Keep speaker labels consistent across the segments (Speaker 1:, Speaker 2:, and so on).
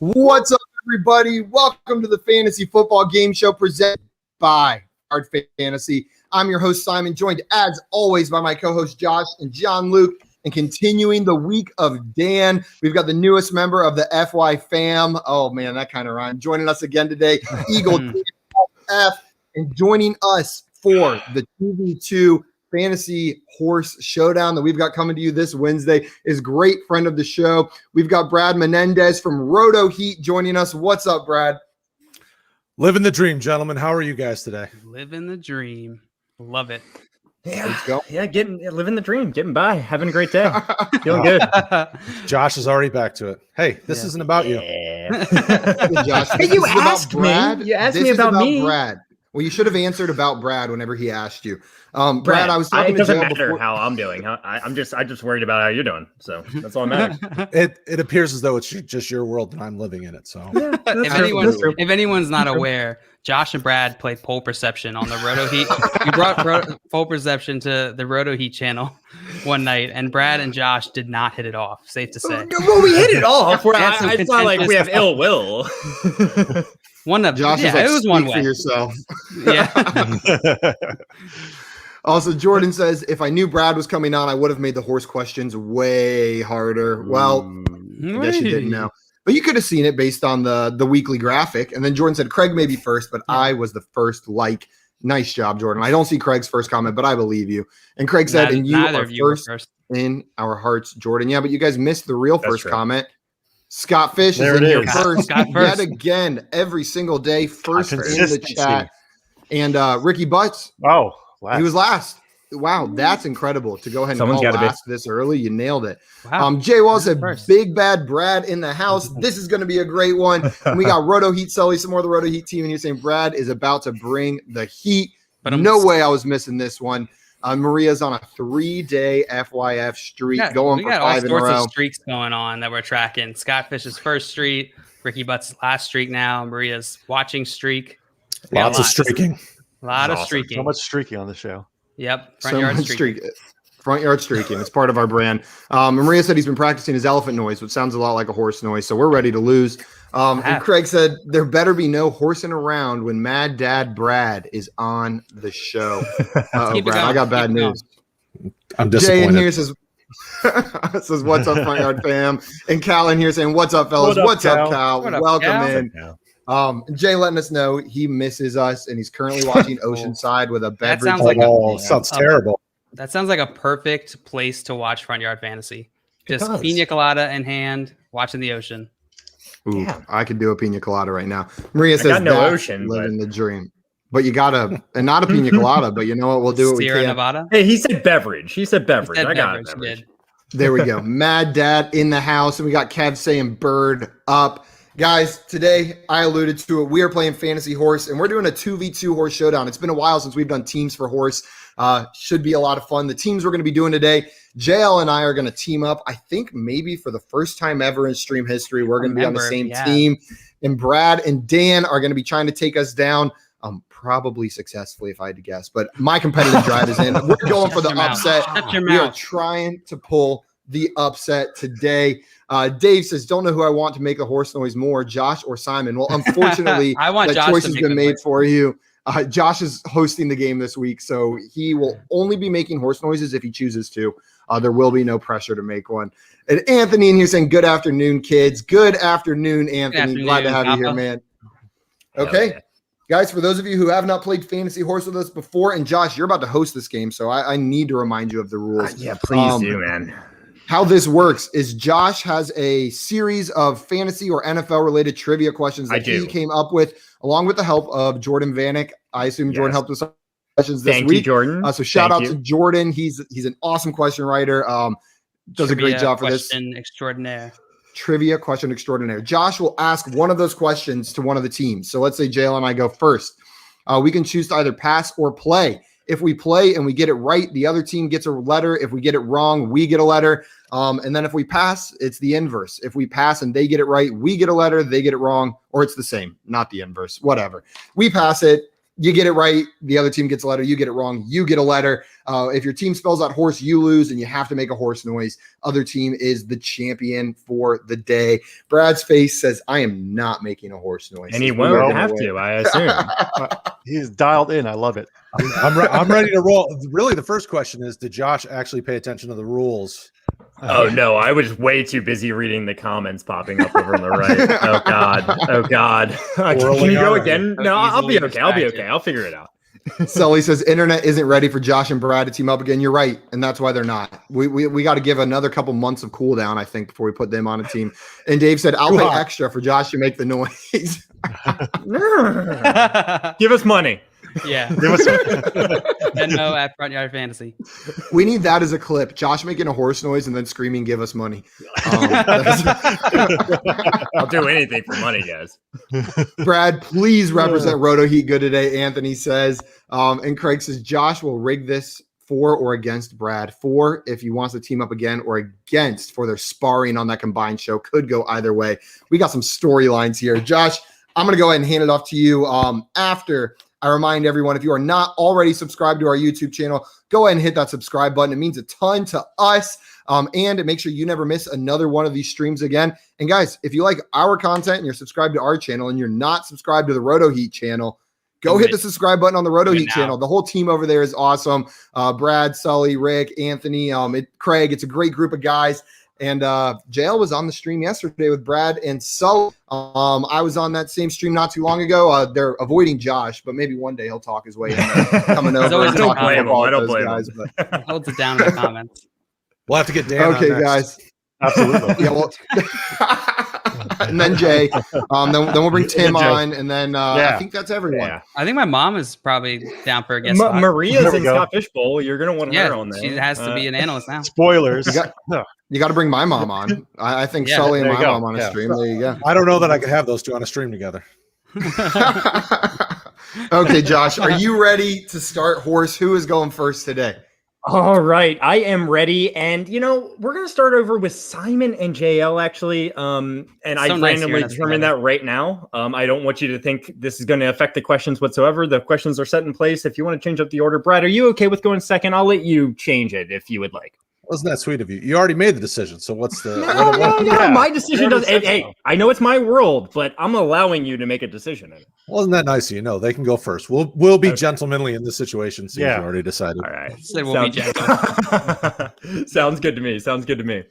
Speaker 1: What's up, everybody? Welcome to the Fantasy Football Game Show presented by Hard Fantasy. I'm your host, Simon, joined as always by my co-host Josh and John Luke. And continuing the week of Dan, we've got the newest member of the FY fam. Oh, man, that kind of rhymed. Joining us again today, Eagle F. And joining us for the 2v2 Fantasy Horse Showdown that we've got coming to you this Wednesday is great friend of the show. We've got Brad Menendez from Roto Heat joining us. What's up, Brad?
Speaker 2: Living the dream, gentlemen. How are you guys today?
Speaker 3: Living the dream. Love it.
Speaker 4: Yeah, living the dream, getting by, having a great day, feeling good.
Speaker 2: Josh is already back to it. Hey, this isn't about you.
Speaker 1: Josh,
Speaker 4: hey, you asked me. You asked me about me.
Speaker 1: Brad. Well, you should have answered about Brad whenever he asked you. Brad, I was talking
Speaker 4: it
Speaker 1: to
Speaker 4: doesn't
Speaker 1: Jail
Speaker 4: matter
Speaker 1: before.
Speaker 4: how I'm doing. I'm just worried about how you're doing. So that's all that matters.
Speaker 2: It appears as though it's just your world and I'm living in it. So
Speaker 3: if anyone's not aware, Josh and Brad played Pole Perception on the Roto Heat. We brought Pole Perception to the Roto Heat channel one night, and Brad and Josh did not hit it off. Safe to say.
Speaker 4: Well, we hit it off. It's not like we have ill will.
Speaker 3: One of
Speaker 1: Josh
Speaker 3: yeah,
Speaker 1: is like,
Speaker 3: it was one way
Speaker 1: for yourself.
Speaker 3: Yeah.
Speaker 1: Also, Jordan says, if I knew Brad was coming on, I would have made the horse questions way harder. Well, I guess you didn't know. But you could have seen it based on the weekly graphic. And then Jordan said, Craig may be first, but I was the first like. Nice job, Jordan. I don't see Craig's first comment, but I believe you. And Craig said, and you are first in our hearts, Jordan. Yeah, but you guys missed the real first comment. Scott Fish is in here first. Yet again, every single day, first in the chat. And Ricky Butts.
Speaker 5: Oh,
Speaker 1: he was last. Wow, that's incredible to go ahead and call last this early. You nailed it.
Speaker 3: Wow.
Speaker 1: Jay Wall said, big bad Brad in the house. This is going to be a great one. And we got Roto Heat Sully, some more of the Roto Heat team. And you're saying Brad is about to bring the heat. But no way I was missing this one. Maria's on a 3-day FYF streak, going for 5 in a row. We got all sorts
Speaker 3: of streaks going on that we're tracking. Scott Fish's first streak, Ricky Butt's last streak now, Maria's watching streak.
Speaker 2: Lots of streaking.
Speaker 3: A lot of streaking.
Speaker 5: So much streaking on the show.
Speaker 3: Yep. Front yard
Speaker 1: streaking. It's part of our brand. Maria said he's been practicing his elephant noise, which sounds a lot like a horse noise. So we're ready to lose. And Craig said there better be no horsing around when Mad Dad Brad is on the show. Brad, I got bad news.
Speaker 2: I'm disappointed.
Speaker 1: Jay in here says, what's up, Front Yard fam? And Cal in here saying, what's up, fellas? What's up, Cal? Welcome in. Jay letting us know he misses us and he's currently watching Oceanside with a beverage.
Speaker 2: Sounds terrible.
Speaker 3: That sounds like a perfect place to watch Front Yard Fantasy. Just pina colada in hand, watching the ocean.
Speaker 1: Ooh, yeah. I could do a pina colada right now. Maria says
Speaker 4: no ocean,
Speaker 1: living the dream. But you gotta, and not a pina colada, but you know what? We'll do what we can.
Speaker 3: Nevada?
Speaker 4: Hey, he said beverage. I got it.
Speaker 3: Beverage.
Speaker 1: There we go. Mad Dad in the house. And we got Kev saying bird up. Guys, today I alluded to it. We are playing Fantasy Horse, and we're doing a 2v2 horse showdown. It's been a while since we've done teams for horse. Should be a lot of fun. The teams we're going to be doing today, JL and I are going to team up. I think maybe for the first time ever in stream history, we're going to be on the same team. And Brad and Dan are going to be trying to take us down, probably successfully if I had to guess. But my competitive drive is in. We're going for the upset. We are trying to pull the upset today. Dave says, don't know who I want to make a horse noise more, Josh or Simon. Well, unfortunately, that choice has been made for you. Josh is hosting the game this week, so he will only be making horse noises if he chooses to. There will be no pressure to make one. And Anthony in here saying, good afternoon, kids. Good afternoon, Anthony. Glad to have you here, man. Okay. Guys, for those of you who have not played Fantasy Horse with us before, and Josh, you're about to host this game, so I need to remind you of the rules.
Speaker 4: Yeah, please do, man.
Speaker 1: How this works is Josh has a series of fantasy or NFL-related trivia questions that he came up with, along with the help of Jordan Vanek. I assume Jordan helped us with questions this week.
Speaker 4: Thank you, Jordan.
Speaker 1: So shout out to Jordan. He's an awesome question writer. Does a great job for this. Trivia question extraordinaire. Josh will ask one of those questions to one of the teams. So let's say Jalen and I go first. We can choose to either pass or play. If we play and we get it right, the other team gets a letter. If we get it wrong, we get a letter. And then if we pass, it's the inverse. If we pass and they get it right, we get a letter, they get it wrong, or it's the same, not the inverse, whatever. We pass it. you get it right, the other team gets a letter. You get it wrong, you get a letter. If your team spells out horse, you lose, and you have to make a horse noise. Other team is the champion for the day. Brad's face says, I am not making a horse noise.
Speaker 4: And he won't have to, I assume.
Speaker 5: He's dialed in. I love it.
Speaker 2: I'm ready to roll. Really, the first question is, did Josh actually pay attention to the rules?
Speaker 4: Oh no, I was way too busy reading the comments popping up over on the right. Oh God. Can you go again? No, I'll be okay. I'll figure it out.
Speaker 1: Sully says internet isn't ready for Josh and Brad to team up again. You're right, and that's why they're not. We got to give another couple months of cool down, I think, before we put them on a team. And Dave said, I'll pay extra for Josh to make the noise.
Speaker 4: Give us money.
Speaker 3: Yeah. And no at Front Yard Fantasy.
Speaker 1: We need that as a clip. Josh making a horse noise and then screaming, give us money.
Speaker 4: I'll do anything for money, guys.
Speaker 1: Brad, please represent Roto Heat good today, Anthony says. And Craig says, Josh will rig this for or against Brad. For if he wants to team up again, or against for their sparring on that combined show. Could go either way. We got some storylines here. Josh, I'm going to go ahead and hand it off to you after I remind everyone, if you are not already subscribed to our YouTube channel, go ahead and hit that subscribe button. It means a ton to us. And it makes sure you never miss another one of these streams again. And guys, if you like our content and you're subscribed to our channel and you're not subscribed to the Roto Heat channel, go hit the subscribe button on the Roto Heat channel. The whole team over there is awesome. Brad, Sully, Rick, Anthony, Craig. It's a great group of guys. And JL was on the stream yesterday with Brad and Sully. I was on that same stream not too long ago. They're avoiding Josh, but maybe one day he'll talk his way in there, coming over and talking football with those guys. But
Speaker 3: holds it down in the comments.
Speaker 2: We'll have to get Dan.
Speaker 1: Okay, guys.
Speaker 5: Absolutely.
Speaker 1: Yeah, well, and then Jay. Then we'll bring Tim on, and then I think that's everyone.
Speaker 4: Yeah.
Speaker 3: I think my mom is probably down for a guest spot.
Speaker 4: Maria's in Scott Fishbowl. You're going to want her on there.
Speaker 3: She has to be an analyst now.
Speaker 5: Spoilers.
Speaker 1: You got to bring my mom on. I think Sully and my mom on a stream. There you go.
Speaker 2: I don't know that I could have those two on a stream together.
Speaker 1: Okay, Josh, are you ready to start horse? Who is going first today?
Speaker 4: All right, I am ready, and we're gonna start over with Simon and JL actually. And I randomly determined that right now. I don't want you to think this is going to affect the questions whatsoever. The questions are set in place. If you want to change up the order, Brad, are you okay with going second? I'll let you change it if you would like.
Speaker 2: Wasn't that sweet of you? You already made the decision, so what's the?
Speaker 4: No, my decision doesn't. Hey, I know it's my world, but I'm allowing you to make a decision in it.
Speaker 2: Wasn't that nice of you? No, they can go first. We'll be gentlemanly in this situation. Since you already decided.
Speaker 4: All right,
Speaker 3: so we'll be gentle.
Speaker 4: Sounds good to me.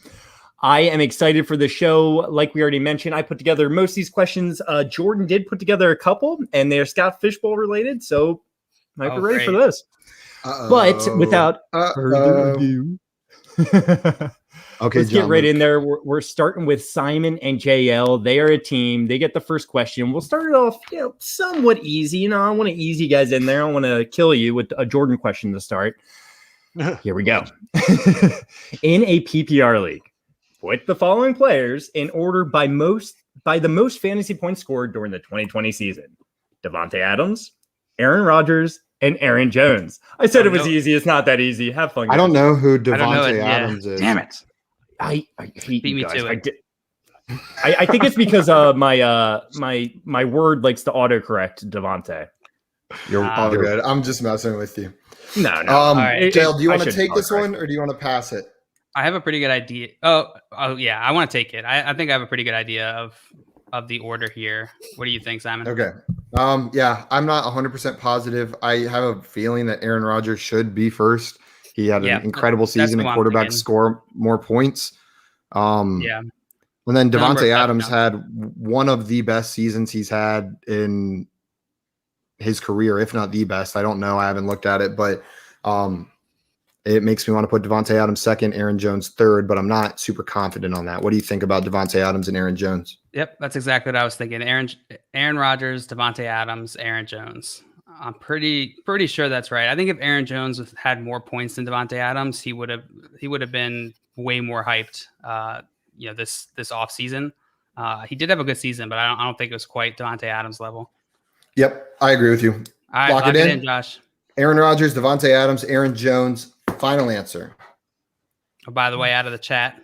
Speaker 4: I am excited for the show. Like we already mentioned, I put together most of these questions. Jordan did put together a couple, and they're Scott Fishbowl related. So might be ready for this. But without further ado.
Speaker 1: Okay,
Speaker 4: let's get right in there. We're starting with Simon and JL. They are a team. They get the first question. We'll start it off, somewhat easy. I want to ease you guys in there. I want to kill you with a Jordan question to start. Here we go. In a PPR league, put the following players in order by the most fantasy points scored during the 2020 season: Davante Adams, Aaron Rodgers, and Aaron Jones. I said it was easy. It's not that easy. Have fun, guys.
Speaker 1: I don't know who Davante Adams is.
Speaker 3: Damn it.
Speaker 4: I hate
Speaker 3: Beat
Speaker 4: you
Speaker 3: me
Speaker 4: guys.
Speaker 3: to it.
Speaker 4: I think it's because my word likes to autocorrect Davante.
Speaker 1: You're all good. I'm just messing with you.
Speaker 4: No.
Speaker 3: Right.
Speaker 1: Dale, do you want to take this one or do you want to pass it?
Speaker 3: I have a pretty good idea. Oh yeah, I want to take it. I think I have a pretty good idea of the order here. What do you think, Simon?
Speaker 1: Okay. Yeah, I'm not 100% positive. I have a feeling that Aaron Rodgers should be first. He had an incredible season, and quarterbacks score more points. And then Davante Adams had one of the best seasons he's had in his career, if not the best. I don't know. I haven't looked at it, but it makes me want to put Davante Adams second, Aaron Jones third, but I'm not super confident on that. What do you think about Davante Adams and Aaron Jones?
Speaker 3: Yep, that's exactly what I was thinking. Aaron Rodgers, Davante Adams, Aaron Jones. I'm pretty sure that's right. I think if Aaron Jones had more points than Davante Adams, he would have been way more hyped. This off season. He did have a good season, but I don't think it was quite Davante Adams level.
Speaker 1: Yep, I agree with you.
Speaker 3: All right, lock it in, Josh.
Speaker 1: Aaron Rodgers, Davante Adams, Aaron Jones. Final answer.
Speaker 3: Oh, by the way, out of the chat,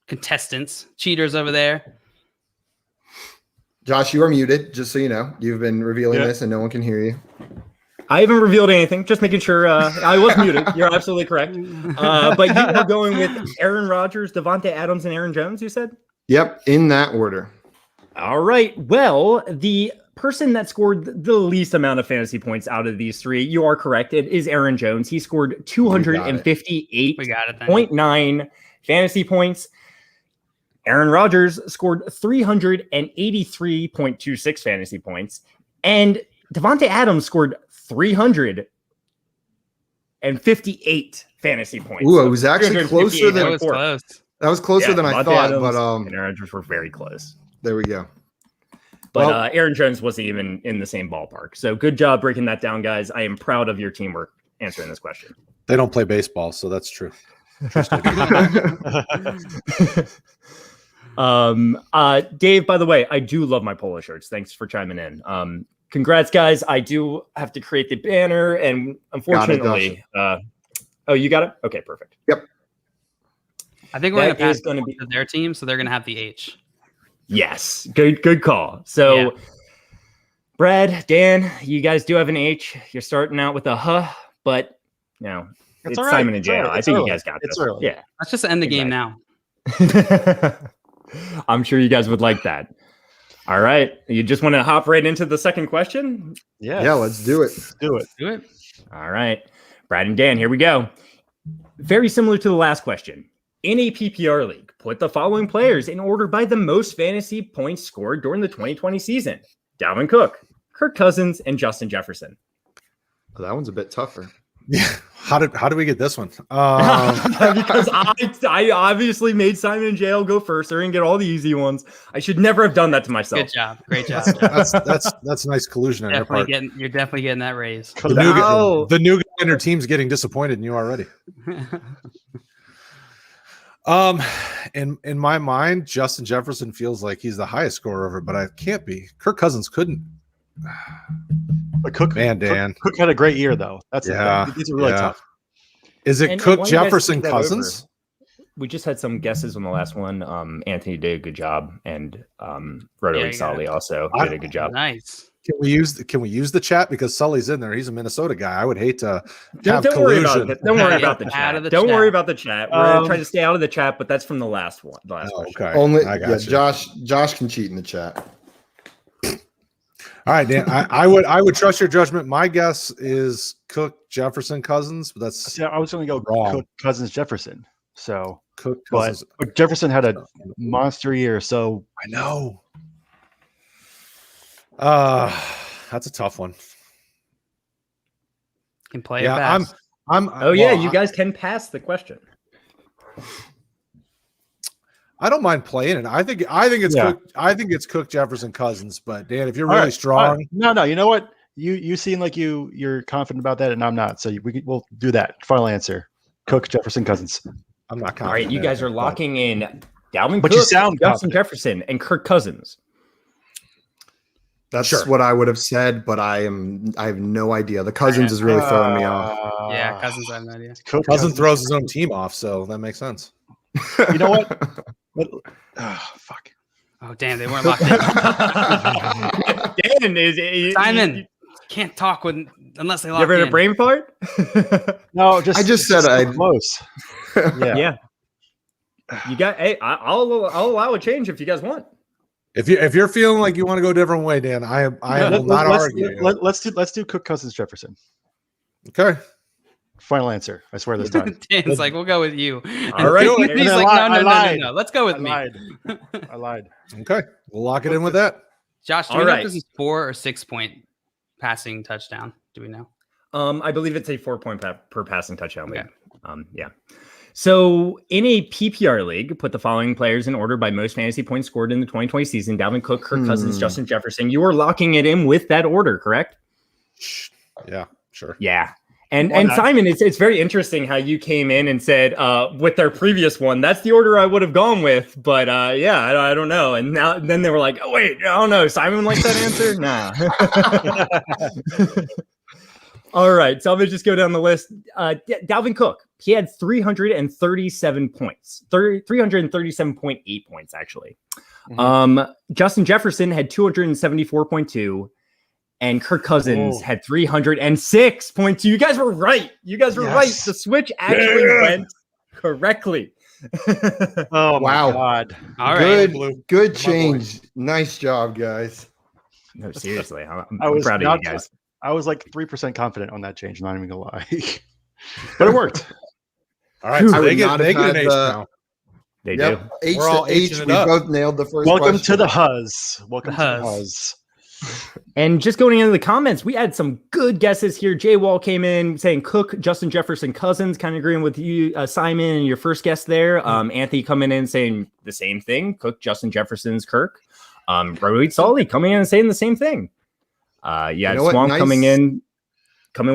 Speaker 3: contestants, cheaters over there.
Speaker 1: Josh, you are muted, just so you know. You've been revealing this and no one can hear you.
Speaker 4: I haven't revealed anything. Just making sure I was muted. You're absolutely correct. But you were going with Aaron Rodgers, Devontae Adams, and Aaron Jones, you said?
Speaker 1: Yep, in that order.
Speaker 4: All right. Well, the person that scored the least amount of fantasy points out of these three, you are correct. It is Aaron Jones. He scored
Speaker 3: We got it
Speaker 4: 258.9 fantasy points. Aaron Rodgers scored 383.26 fantasy points. And Devontae Adams scored 358 fantasy points.
Speaker 1: Ooh, it was actually closer than
Speaker 3: That was close.
Speaker 1: That was closer than I
Speaker 4: Devontae
Speaker 1: thought,
Speaker 4: Adams
Speaker 1: but
Speaker 4: and Aaron Rodgers were very close.
Speaker 1: there we go.
Speaker 4: But
Speaker 1: Well-
Speaker 4: Aaron Jones wasn't even in the same ballpark. So good job breaking that down, guys. I am proud of your teamwork answering this question.
Speaker 2: They don't play baseball, so that's true.
Speaker 4: Dave, by the way, I do love my polo shirts. Thanks for chiming in. Congrats, guys. I do have to create the banner, and unfortunately, oh, you got it? Okay, perfect.
Speaker 3: I think we're going
Speaker 4: That
Speaker 3: to pass
Speaker 4: is gonna be-
Speaker 3: to their team, so they're going to have the H.
Speaker 4: Yes, good call. So,
Speaker 3: Yeah.
Speaker 4: Brad, Dan, you guys do have an H. You're starting out with a huh, but you know, it's
Speaker 5: all right.
Speaker 4: Simon and
Speaker 5: It's all
Speaker 4: JL.
Speaker 5: right.
Speaker 4: I
Speaker 5: It's
Speaker 4: think
Speaker 5: early.
Speaker 4: you guys got this.
Speaker 5: It's early.
Speaker 4: Yeah.
Speaker 3: Let's just end the game now.
Speaker 4: I'm sure you guys would like that. All right. You just want to hop right into the second question?
Speaker 1: Yeah, let's do it.
Speaker 5: Let's do it.
Speaker 3: Do it.
Speaker 4: All right. Brad and Dan, here we go. Very similar to the last question. In a PPR league, put the following players in order by the most fantasy points scored during the 2020 season. Dalvin Cook, Kirk Cousins, and Justin Jefferson.
Speaker 1: Well, that one's a bit tougher.
Speaker 2: Yeah. How did we get this one?
Speaker 4: Because I obviously made Simon and JL go first. They're going to get all the easy ones. I should never have done that to myself.
Speaker 3: Good job. Great job.
Speaker 2: that's nice collusion on your part.
Speaker 3: You're definitely getting that raise.
Speaker 2: The new guy in your team's getting disappointed in you already. In my mind, Justin Jefferson feels like he's the highest scorer over, but I can't be. Kirk Cousins couldn't.
Speaker 5: But Cook,
Speaker 2: Man, Dan.
Speaker 5: Cook had a great year though. That's
Speaker 2: Yeah,
Speaker 5: these are really
Speaker 2: yeah.
Speaker 5: tough.
Speaker 2: Is it
Speaker 4: And
Speaker 2: Cook,
Speaker 4: why don't you guys
Speaker 2: Jefferson,
Speaker 4: think that
Speaker 2: Cousins?
Speaker 4: We just had some guesses on the last one. Anthony did a good job, and Roto
Speaker 3: Yeah,
Speaker 4: League
Speaker 3: you got
Speaker 4: Solly
Speaker 3: it.
Speaker 4: also did a good job.
Speaker 3: Nice.
Speaker 2: Can we use the chat because Sully's in there? He's a Minnesota guy. I would hate to have
Speaker 4: Don't worry about
Speaker 2: collusion.
Speaker 4: it. Don't worry
Speaker 3: Yeah,
Speaker 4: about the
Speaker 3: out
Speaker 4: chat.
Speaker 3: of the
Speaker 4: Don't
Speaker 3: chat.
Speaker 4: worry about the chat. We're trying to stay out of the chat, but that's from the last one. The last
Speaker 2: Oh,
Speaker 4: question.
Speaker 2: okay.
Speaker 1: Only
Speaker 2: I got
Speaker 1: yeah,
Speaker 2: you.
Speaker 1: Josh can cheat in the chat.
Speaker 2: All right, Dan. I would trust your judgment. My guess is Cook, Jefferson, Cousins, but that's
Speaker 5: See, I was going to go
Speaker 2: Wrong.
Speaker 5: Cook, Cousins, Jefferson. So,
Speaker 2: Cook,
Speaker 5: but,
Speaker 2: Cousins.
Speaker 5: but Jefferson had a monster year. So
Speaker 2: I know. That's a tough one.
Speaker 3: Can play it
Speaker 2: Yeah,
Speaker 3: fast.
Speaker 2: I'm.
Speaker 4: Oh yeah,
Speaker 2: well,
Speaker 4: you guys can pass the question.
Speaker 2: I don't mind playing it. I think it's
Speaker 5: Yeah.
Speaker 2: Cook. I think it's Cook, Jefferson, Cousins. But Dan, if you're
Speaker 5: All
Speaker 2: really
Speaker 5: right,
Speaker 2: strong,
Speaker 5: all right. No, you know what? You seem like you're confident about that, and I'm not. So we'll do that. Final answer: Cook, Jefferson, Cousins.
Speaker 2: I'm not confident.
Speaker 4: All right, you
Speaker 2: in
Speaker 4: guys
Speaker 2: it,
Speaker 4: are
Speaker 2: but-
Speaker 4: locking in Dalvin
Speaker 5: But
Speaker 4: Cook,
Speaker 5: you sound
Speaker 4: Justin
Speaker 5: confident.
Speaker 4: Jefferson, and Kirk Cousins.
Speaker 1: That's
Speaker 2: Sure.
Speaker 1: what I would have said, but I have no idea. The Cousins is really throwing me off.
Speaker 3: Yeah, Cousins, I have no idea.
Speaker 5: Cook,
Speaker 2: Cousins throws his own team off, so that makes sense.
Speaker 5: You know what? Fuck.
Speaker 3: Oh, damn, they weren't locked in.
Speaker 4: Dan is
Speaker 3: Simon, can't talk unless they
Speaker 4: You
Speaker 3: lock
Speaker 4: ever had
Speaker 3: in.
Speaker 4: a brain fart?
Speaker 5: No,
Speaker 1: I just said
Speaker 5: so
Speaker 1: I-
Speaker 5: close. Yeah.
Speaker 4: Yeah. You got. Hey, I'll allow a change if you guys want.
Speaker 2: If you're feeling like you want to go a different way, Dan, I will not argue.
Speaker 5: Let's do Cook, Cousins, Jefferson.
Speaker 2: Okay.
Speaker 5: Final answer. I swear this time.
Speaker 3: Dan's like, we'll go with you.
Speaker 4: All right.
Speaker 3: He's
Speaker 5: I
Speaker 3: like,
Speaker 5: lied.
Speaker 3: no,
Speaker 5: I lied.
Speaker 3: no. Let's go with
Speaker 5: I
Speaker 3: me.
Speaker 5: lied. I lied.
Speaker 2: Okay. We'll lock it in with that.
Speaker 3: Josh, do
Speaker 4: All
Speaker 3: we know
Speaker 4: right.
Speaker 3: if this is 4 or 6 point passing touchdown? Do we know?
Speaker 4: I believe it's a 4-point per passing touchdown league.
Speaker 3: Okay.
Speaker 4: Yeah. So in a PPR league, put the following players in order by most fantasy points scored in the 2020 season: Dalvin Cook, Kirk Cousins, Justin Jefferson. You are locking it in with that order, correct?
Speaker 2: Yeah, sure.
Speaker 4: Yeah. And Simon, it's very interesting how you came in and said with their previous one, that's the order I would have gone with. But yeah, I don't know. And then they were like, oh, wait, I don't know. Simon likes that answer? Nah. All right. So I'm going to just go down the list. Dalvin Cook, he had 337 points, 337.8 points, actually.
Speaker 5: Mhm.
Speaker 4: Justin Jefferson had 274.2. And Kirk Cousins had 306.2. You guys were right. You guys were right. The switch actually went correctly.
Speaker 5: Oh
Speaker 1: Wow.
Speaker 5: my God.
Speaker 3: All right.
Speaker 1: Good change. Nice job, guys.
Speaker 4: No, seriously. I'm
Speaker 5: was
Speaker 4: proud of
Speaker 5: not-
Speaker 4: you guys.
Speaker 5: I was like 3% confident on that change. Not even gonna lie, but it worked.
Speaker 2: All right, so
Speaker 1: I
Speaker 2: they
Speaker 1: would
Speaker 2: get
Speaker 1: not have
Speaker 2: an
Speaker 1: had
Speaker 2: H
Speaker 1: the-
Speaker 2: now.
Speaker 4: They
Speaker 1: Yep.
Speaker 4: do.
Speaker 1: H
Speaker 2: We're all
Speaker 1: to H.
Speaker 2: Hing it
Speaker 1: We
Speaker 2: up.
Speaker 1: both nailed the first
Speaker 5: Welcome
Speaker 1: question.
Speaker 5: to the Huzz. Welcome to the
Speaker 3: Huzz.
Speaker 5: Huzz.
Speaker 4: And just going into the comments, we had some good guesses here. Jay Wall came in saying Cook, Justin Jefferson, Cousins, kind of agreeing with you, Simon, and your first guest there. Anthony coming in saying the same thing. Cook, Justin Jefferson's Kirk. Rohit Solly coming in and saying the same thing.
Speaker 1: You know what?
Speaker 4: Swamp
Speaker 1: Nice.
Speaker 4: coming in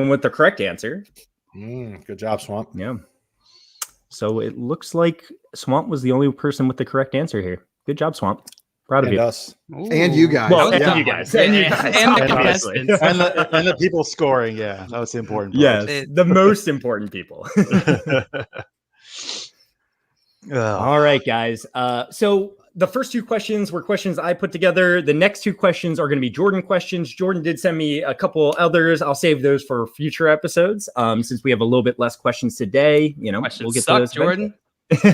Speaker 4: with the correct answer.
Speaker 2: Good job, Swamp.
Speaker 4: Yeah. So it looks like Swamp was the only person with the correct answer here. Good job, Swamp. Proud of
Speaker 2: And
Speaker 4: you.
Speaker 2: us.
Speaker 1: And you guys.
Speaker 4: Well,
Speaker 1: Yeah.
Speaker 4: and you guys.
Speaker 3: And
Speaker 4: And you
Speaker 3: the
Speaker 4: guys.
Speaker 5: Obviously.
Speaker 3: contestants.
Speaker 5: and the people scoring. Yeah, that was the important
Speaker 4: Yes,
Speaker 3: It-
Speaker 4: the most important people.
Speaker 5: part.
Speaker 4: All right, guys. So the first two questions were questions I put together. The next two questions are going to be Jordan questions. Jordan did send me a couple others. I'll save those for future episodes. Since we have a little bit less questions today,
Speaker 3: Questions
Speaker 4: we'll get
Speaker 3: suck,
Speaker 4: to those
Speaker 3: Jordan.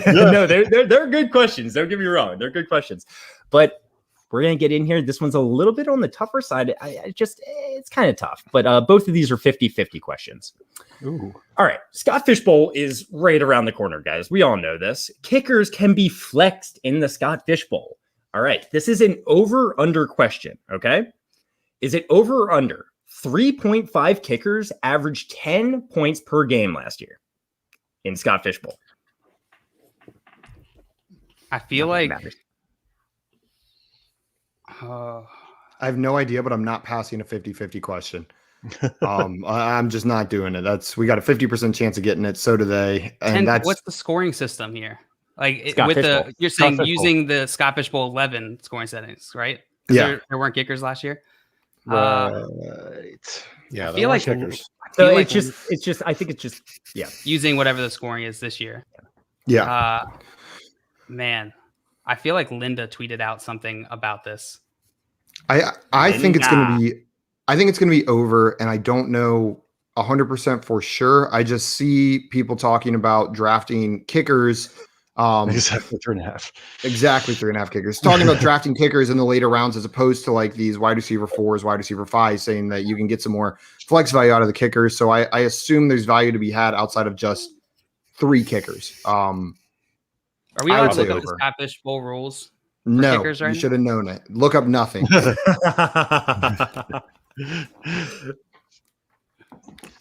Speaker 4: no, they're good questions. Don't get me wrong. They're good questions. But we're going to get in here. This one's a little bit on the tougher side. It's kind of tough. But both of these are 50-50 questions.
Speaker 5: Ooh.
Speaker 4: All right. Scott Fishbowl is right around the corner, guys. We all know this. Kickers can be flexed in the Scott Fishbowl. All right. This is an over-under question, okay? Is it over or under? 3.5 kickers averaged 10 points per game last year in Scott Fishbowl.
Speaker 3: I feel
Speaker 4: Nothing
Speaker 3: like
Speaker 4: matters.
Speaker 1: I have no idea, but I'm not passing a 50-50 question. I'm just not doing it. We got a 50% chance of getting it. So do they. And
Speaker 3: what's the scoring system here? Like
Speaker 4: Scott Fishbowl.
Speaker 3: you're saying
Speaker 5: Scott Fishbowl.
Speaker 3: using the Scott Fishbowl 11 scoring settings, right?
Speaker 1: Yeah.
Speaker 3: There weren't kickers last year.
Speaker 5: Right.
Speaker 2: Yeah,
Speaker 3: I
Speaker 2: they
Speaker 3: feel
Speaker 2: were
Speaker 3: like
Speaker 2: kickers.
Speaker 4: So
Speaker 3: feel
Speaker 4: it's just, I think it's just, yeah.
Speaker 3: using whatever the scoring is this year.
Speaker 1: Yeah.
Speaker 3: Man, I feel like Linda tweeted out something about this.
Speaker 1: I think it's going to be over, and I don't know 100% for sure. I just see people talking about drafting kickers.
Speaker 5: Exactly 3.5.
Speaker 1: Exactly 3.5 kickers. Talking about drafting kickers in the later rounds as opposed to like these wide receiver 4s, wide receiver 5s, saying that you can get some more flex value out of the kickers. So I assume there's value to be had outside of just 3 kickers.
Speaker 3: Are we
Speaker 1: I
Speaker 3: allowed
Speaker 1: would
Speaker 3: to look
Speaker 1: say
Speaker 3: up the
Speaker 1: over.
Speaker 3: Scott Fishbowl rules?
Speaker 1: No,
Speaker 3: kickers right
Speaker 1: you
Speaker 3: now?
Speaker 1: should have known it. Look up nothing.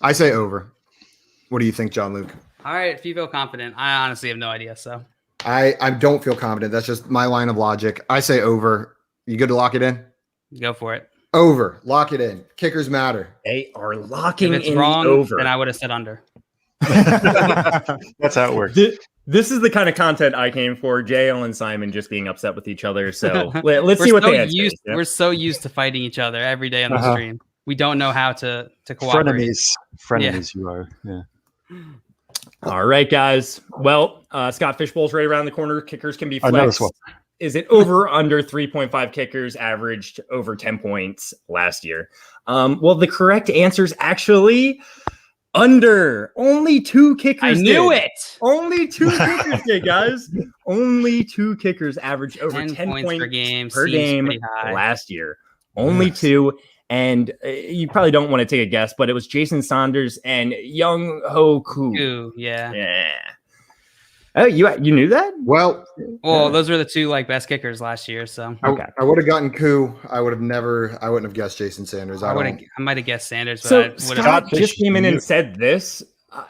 Speaker 1: I say over. What do you think, John Luke?
Speaker 3: All right, if you feel confident, I honestly have no idea. So
Speaker 1: I don't feel confident. That's just my line of logic. I say over. You good to lock it in?
Speaker 3: go for it.
Speaker 1: Over. Lock it in. Kickers matter.
Speaker 4: They are
Speaker 3: If
Speaker 4: locking
Speaker 3: it's
Speaker 4: in
Speaker 3: wrong,
Speaker 4: the over.
Speaker 3: then I would have said under.
Speaker 5: That's how it works.
Speaker 4: This is the kind of content I came for. JL and Simon just being upset with each other. So let's see what the answer is.
Speaker 3: We're so used to fighting each other every day on the
Speaker 5: Uh-huh.
Speaker 3: stream. We don't know how to cooperate.
Speaker 5: Frenemies you are. Yeah.
Speaker 4: All right, guys. Well, Scott Fishbowl's right around the corner. Kickers can be
Speaker 5: Another
Speaker 4: flexed.
Speaker 5: swap.
Speaker 4: Is it over under 3.5 kickers averaged over 10 points last year? Well, the correct answer is actually under. Only 2 kickers.
Speaker 3: I knew
Speaker 4: did.
Speaker 3: it.
Speaker 4: Only 2 kickers did, guys. Only 2 kickers averaged over
Speaker 3: 10
Speaker 4: 10
Speaker 3: points per game.
Speaker 4: per
Speaker 3: seems
Speaker 4: game
Speaker 3: pretty high.
Speaker 4: last year. Only 2. And you probably don't want to take a guess, but it was Jason Saunders and Young Ho Koo.
Speaker 3: Ooh, yeah.
Speaker 4: Yeah. Oh, you knew that?
Speaker 1: Well,
Speaker 3: Well, those were the 2 best kickers last year. So
Speaker 4: Okay.
Speaker 1: I would have gotten Koo. I wouldn't have guessed Jason Sanders.
Speaker 3: I might have guessed Sanders, but
Speaker 4: So
Speaker 3: I would have.
Speaker 4: Scott just came in and said this.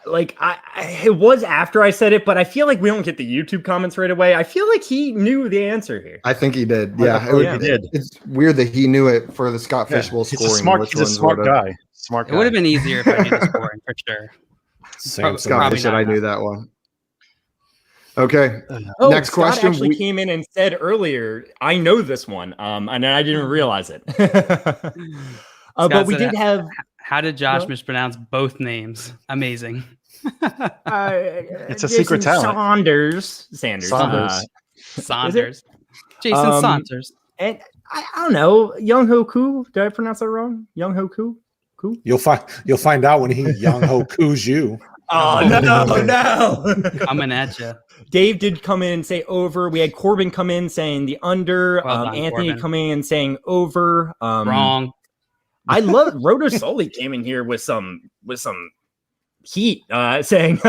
Speaker 4: It was after I said it, but I feel like we don't get the YouTube comments right away. I feel like he knew the answer here.
Speaker 1: I think he did.
Speaker 5: I
Speaker 1: Yeah,
Speaker 5: feel like he did.
Speaker 1: It's weird that he knew it for the Scott
Speaker 5: Yeah.
Speaker 1: Fishbowl
Speaker 5: He's
Speaker 1: scoring.
Speaker 5: a smart guy. Smart
Speaker 3: It
Speaker 5: guy.
Speaker 3: would have been easier if I knew the scoring for sure.
Speaker 2: Same
Speaker 1: Scott
Speaker 3: Probably
Speaker 1: said
Speaker 3: not.
Speaker 1: I knew that one. Okay.
Speaker 4: Oh,
Speaker 1: Next
Speaker 4: Scott
Speaker 1: question.
Speaker 4: actually came in and said earlier, I know this one, and I didn't realize it. But we
Speaker 3: said
Speaker 4: did have
Speaker 3: How did Josh
Speaker 4: What?
Speaker 3: mispronounce both names? Amazing.
Speaker 5: It's a secret
Speaker 4: Jason
Speaker 5: talent.
Speaker 4: Sanders.
Speaker 5: Saunders.
Speaker 3: Saunders. Jason
Speaker 4: Um,
Speaker 3: Saunders.
Speaker 4: And I don't know. Young Ho Koo. Did I pronounce that wrong? Young Ho Koo. Koo.
Speaker 2: You'll find out when he Young Ho Coos you.
Speaker 4: Oh no!
Speaker 3: Coming at you.
Speaker 4: Dave did come in and say over. We had Corbin come in saying the under.
Speaker 3: Well done,
Speaker 4: Anthony
Speaker 3: Corbin.
Speaker 4: coming in saying over.
Speaker 3: Wrong.
Speaker 4: I love Roto Sully came in here with some heat, saying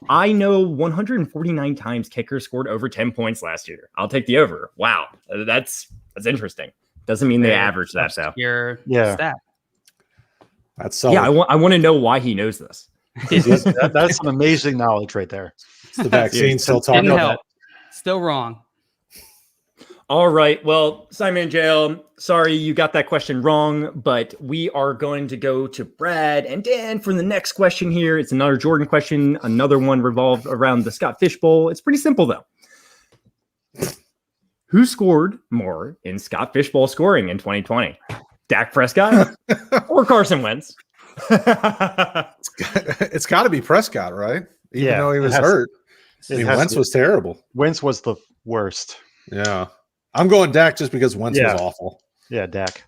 Speaker 4: I know 149 times kicker scored over 10 points last year. I'll take the over. Wow, that's interesting. Doesn't mean they average that though.
Speaker 3: Your
Speaker 5: Yeah.
Speaker 3: stat.
Speaker 2: That's so.
Speaker 4: Yeah, I want to know why he knows this.
Speaker 5: That's some amazing knowledge right there.
Speaker 2: It's the vaccine still talking
Speaker 3: Didn't
Speaker 2: about.
Speaker 3: help. Still wrong.
Speaker 4: All right. Well, Simon and JL, sorry you got that question wrong, but we are going to go to Brad and Dan for the next question here. It's another Jordan question, another one revolved around the Scott Fish Bowl. It's pretty simple, though. Who scored more in Scott Fish Bowl scoring in 2020? Dak Prescott or Carson Wentz?
Speaker 2: It's got to be Prescott, right? Even though he
Speaker 5: it
Speaker 2: was
Speaker 5: has-
Speaker 2: hurt. I
Speaker 5: it
Speaker 2: mean,
Speaker 5: has
Speaker 2: Wentz
Speaker 5: to-
Speaker 2: was terrible.
Speaker 5: Wentz was the worst.
Speaker 2: Yeah. I'm going Dak just because Wentz
Speaker 5: Yeah.
Speaker 2: was awful.
Speaker 5: Yeah, Dak.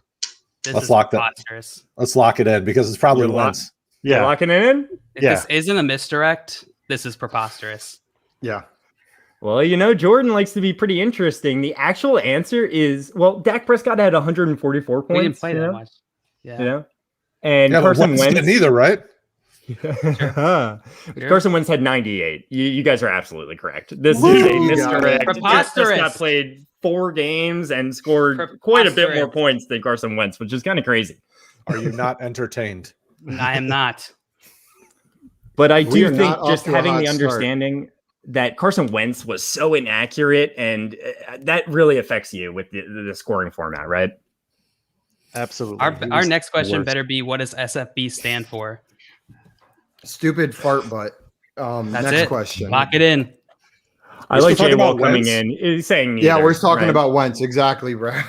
Speaker 3: This
Speaker 2: Let's
Speaker 3: is
Speaker 2: lock that.
Speaker 3: preposterous.
Speaker 2: Let's lock it in because it's probably
Speaker 4: You're
Speaker 2: Wentz.
Speaker 4: You're
Speaker 5: Yeah.
Speaker 4: locking it in?
Speaker 3: If
Speaker 5: Yeah.
Speaker 3: this isn't a misdirect, this is preposterous.
Speaker 1: Yeah.
Speaker 4: Well, Jordan likes to be pretty interesting. The actual answer is, Dak Prescott had 144 points.
Speaker 3: We didn't play that much. Yeah.
Speaker 4: You know? And
Speaker 2: Yeah, but
Speaker 4: Carson
Speaker 2: Wentz
Speaker 4: Wentz.
Speaker 2: didn't either, right?
Speaker 3: Sure.
Speaker 4: Carson Wentz had 98. You guys are absolutely correct. This is a
Speaker 1: You got
Speaker 4: misdirect.
Speaker 1: it.
Speaker 4: Dak
Speaker 3: Preposterous.
Speaker 4: Prescott played 4 games and scored quite a bit more
Speaker 3: Preposterous.
Speaker 4: points than Carson Wentz, which is kind of crazy.
Speaker 2: Are you not entertained?
Speaker 3: I am not.
Speaker 4: But I
Speaker 1: We
Speaker 4: do
Speaker 1: are
Speaker 4: think
Speaker 1: not off
Speaker 4: just
Speaker 1: to a
Speaker 4: having
Speaker 1: hot
Speaker 4: the
Speaker 1: start.
Speaker 4: understanding that Carson Wentz was so inaccurate, and that really affects you with the scoring format, right?
Speaker 5: Absolutely. He
Speaker 3: Our
Speaker 5: was
Speaker 3: next
Speaker 5: the
Speaker 3: question
Speaker 5: worst.
Speaker 3: better be, what does SFB stand for?
Speaker 1: Stupid fart butt.
Speaker 3: That's
Speaker 1: Next
Speaker 3: it.
Speaker 1: question.
Speaker 3: Lock it in.
Speaker 4: I
Speaker 2: We're
Speaker 4: like
Speaker 2: still
Speaker 4: Jay
Speaker 2: talking
Speaker 4: Wall
Speaker 2: about
Speaker 4: coming
Speaker 2: Wentz?
Speaker 4: in. He's saying
Speaker 1: Yeah,
Speaker 4: neither,
Speaker 1: we're talking
Speaker 4: right?
Speaker 1: about Wentz. Exactly, Brad.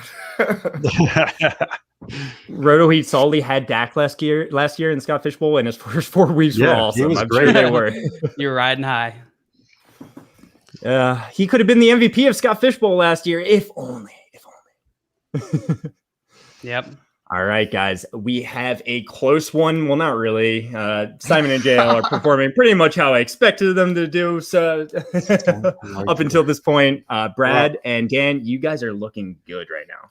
Speaker 4: Roto Heat Salty had Dak last year in Scott Fish Bowl, and his first 4 weeks were
Speaker 5: Yeah, he
Speaker 4: awesome.
Speaker 5: was
Speaker 4: I'm
Speaker 5: great.
Speaker 4: sure they were.
Speaker 3: You're riding high.
Speaker 4: He could have been the MVP of Scott Fish Bowl last year, if only.
Speaker 3: Yep.
Speaker 4: All right, guys, we have a close one. Well, not really. Simon and JL are performing pretty much how I expected them to do. So up until this point, Brad and Dan, you guys are looking good right now.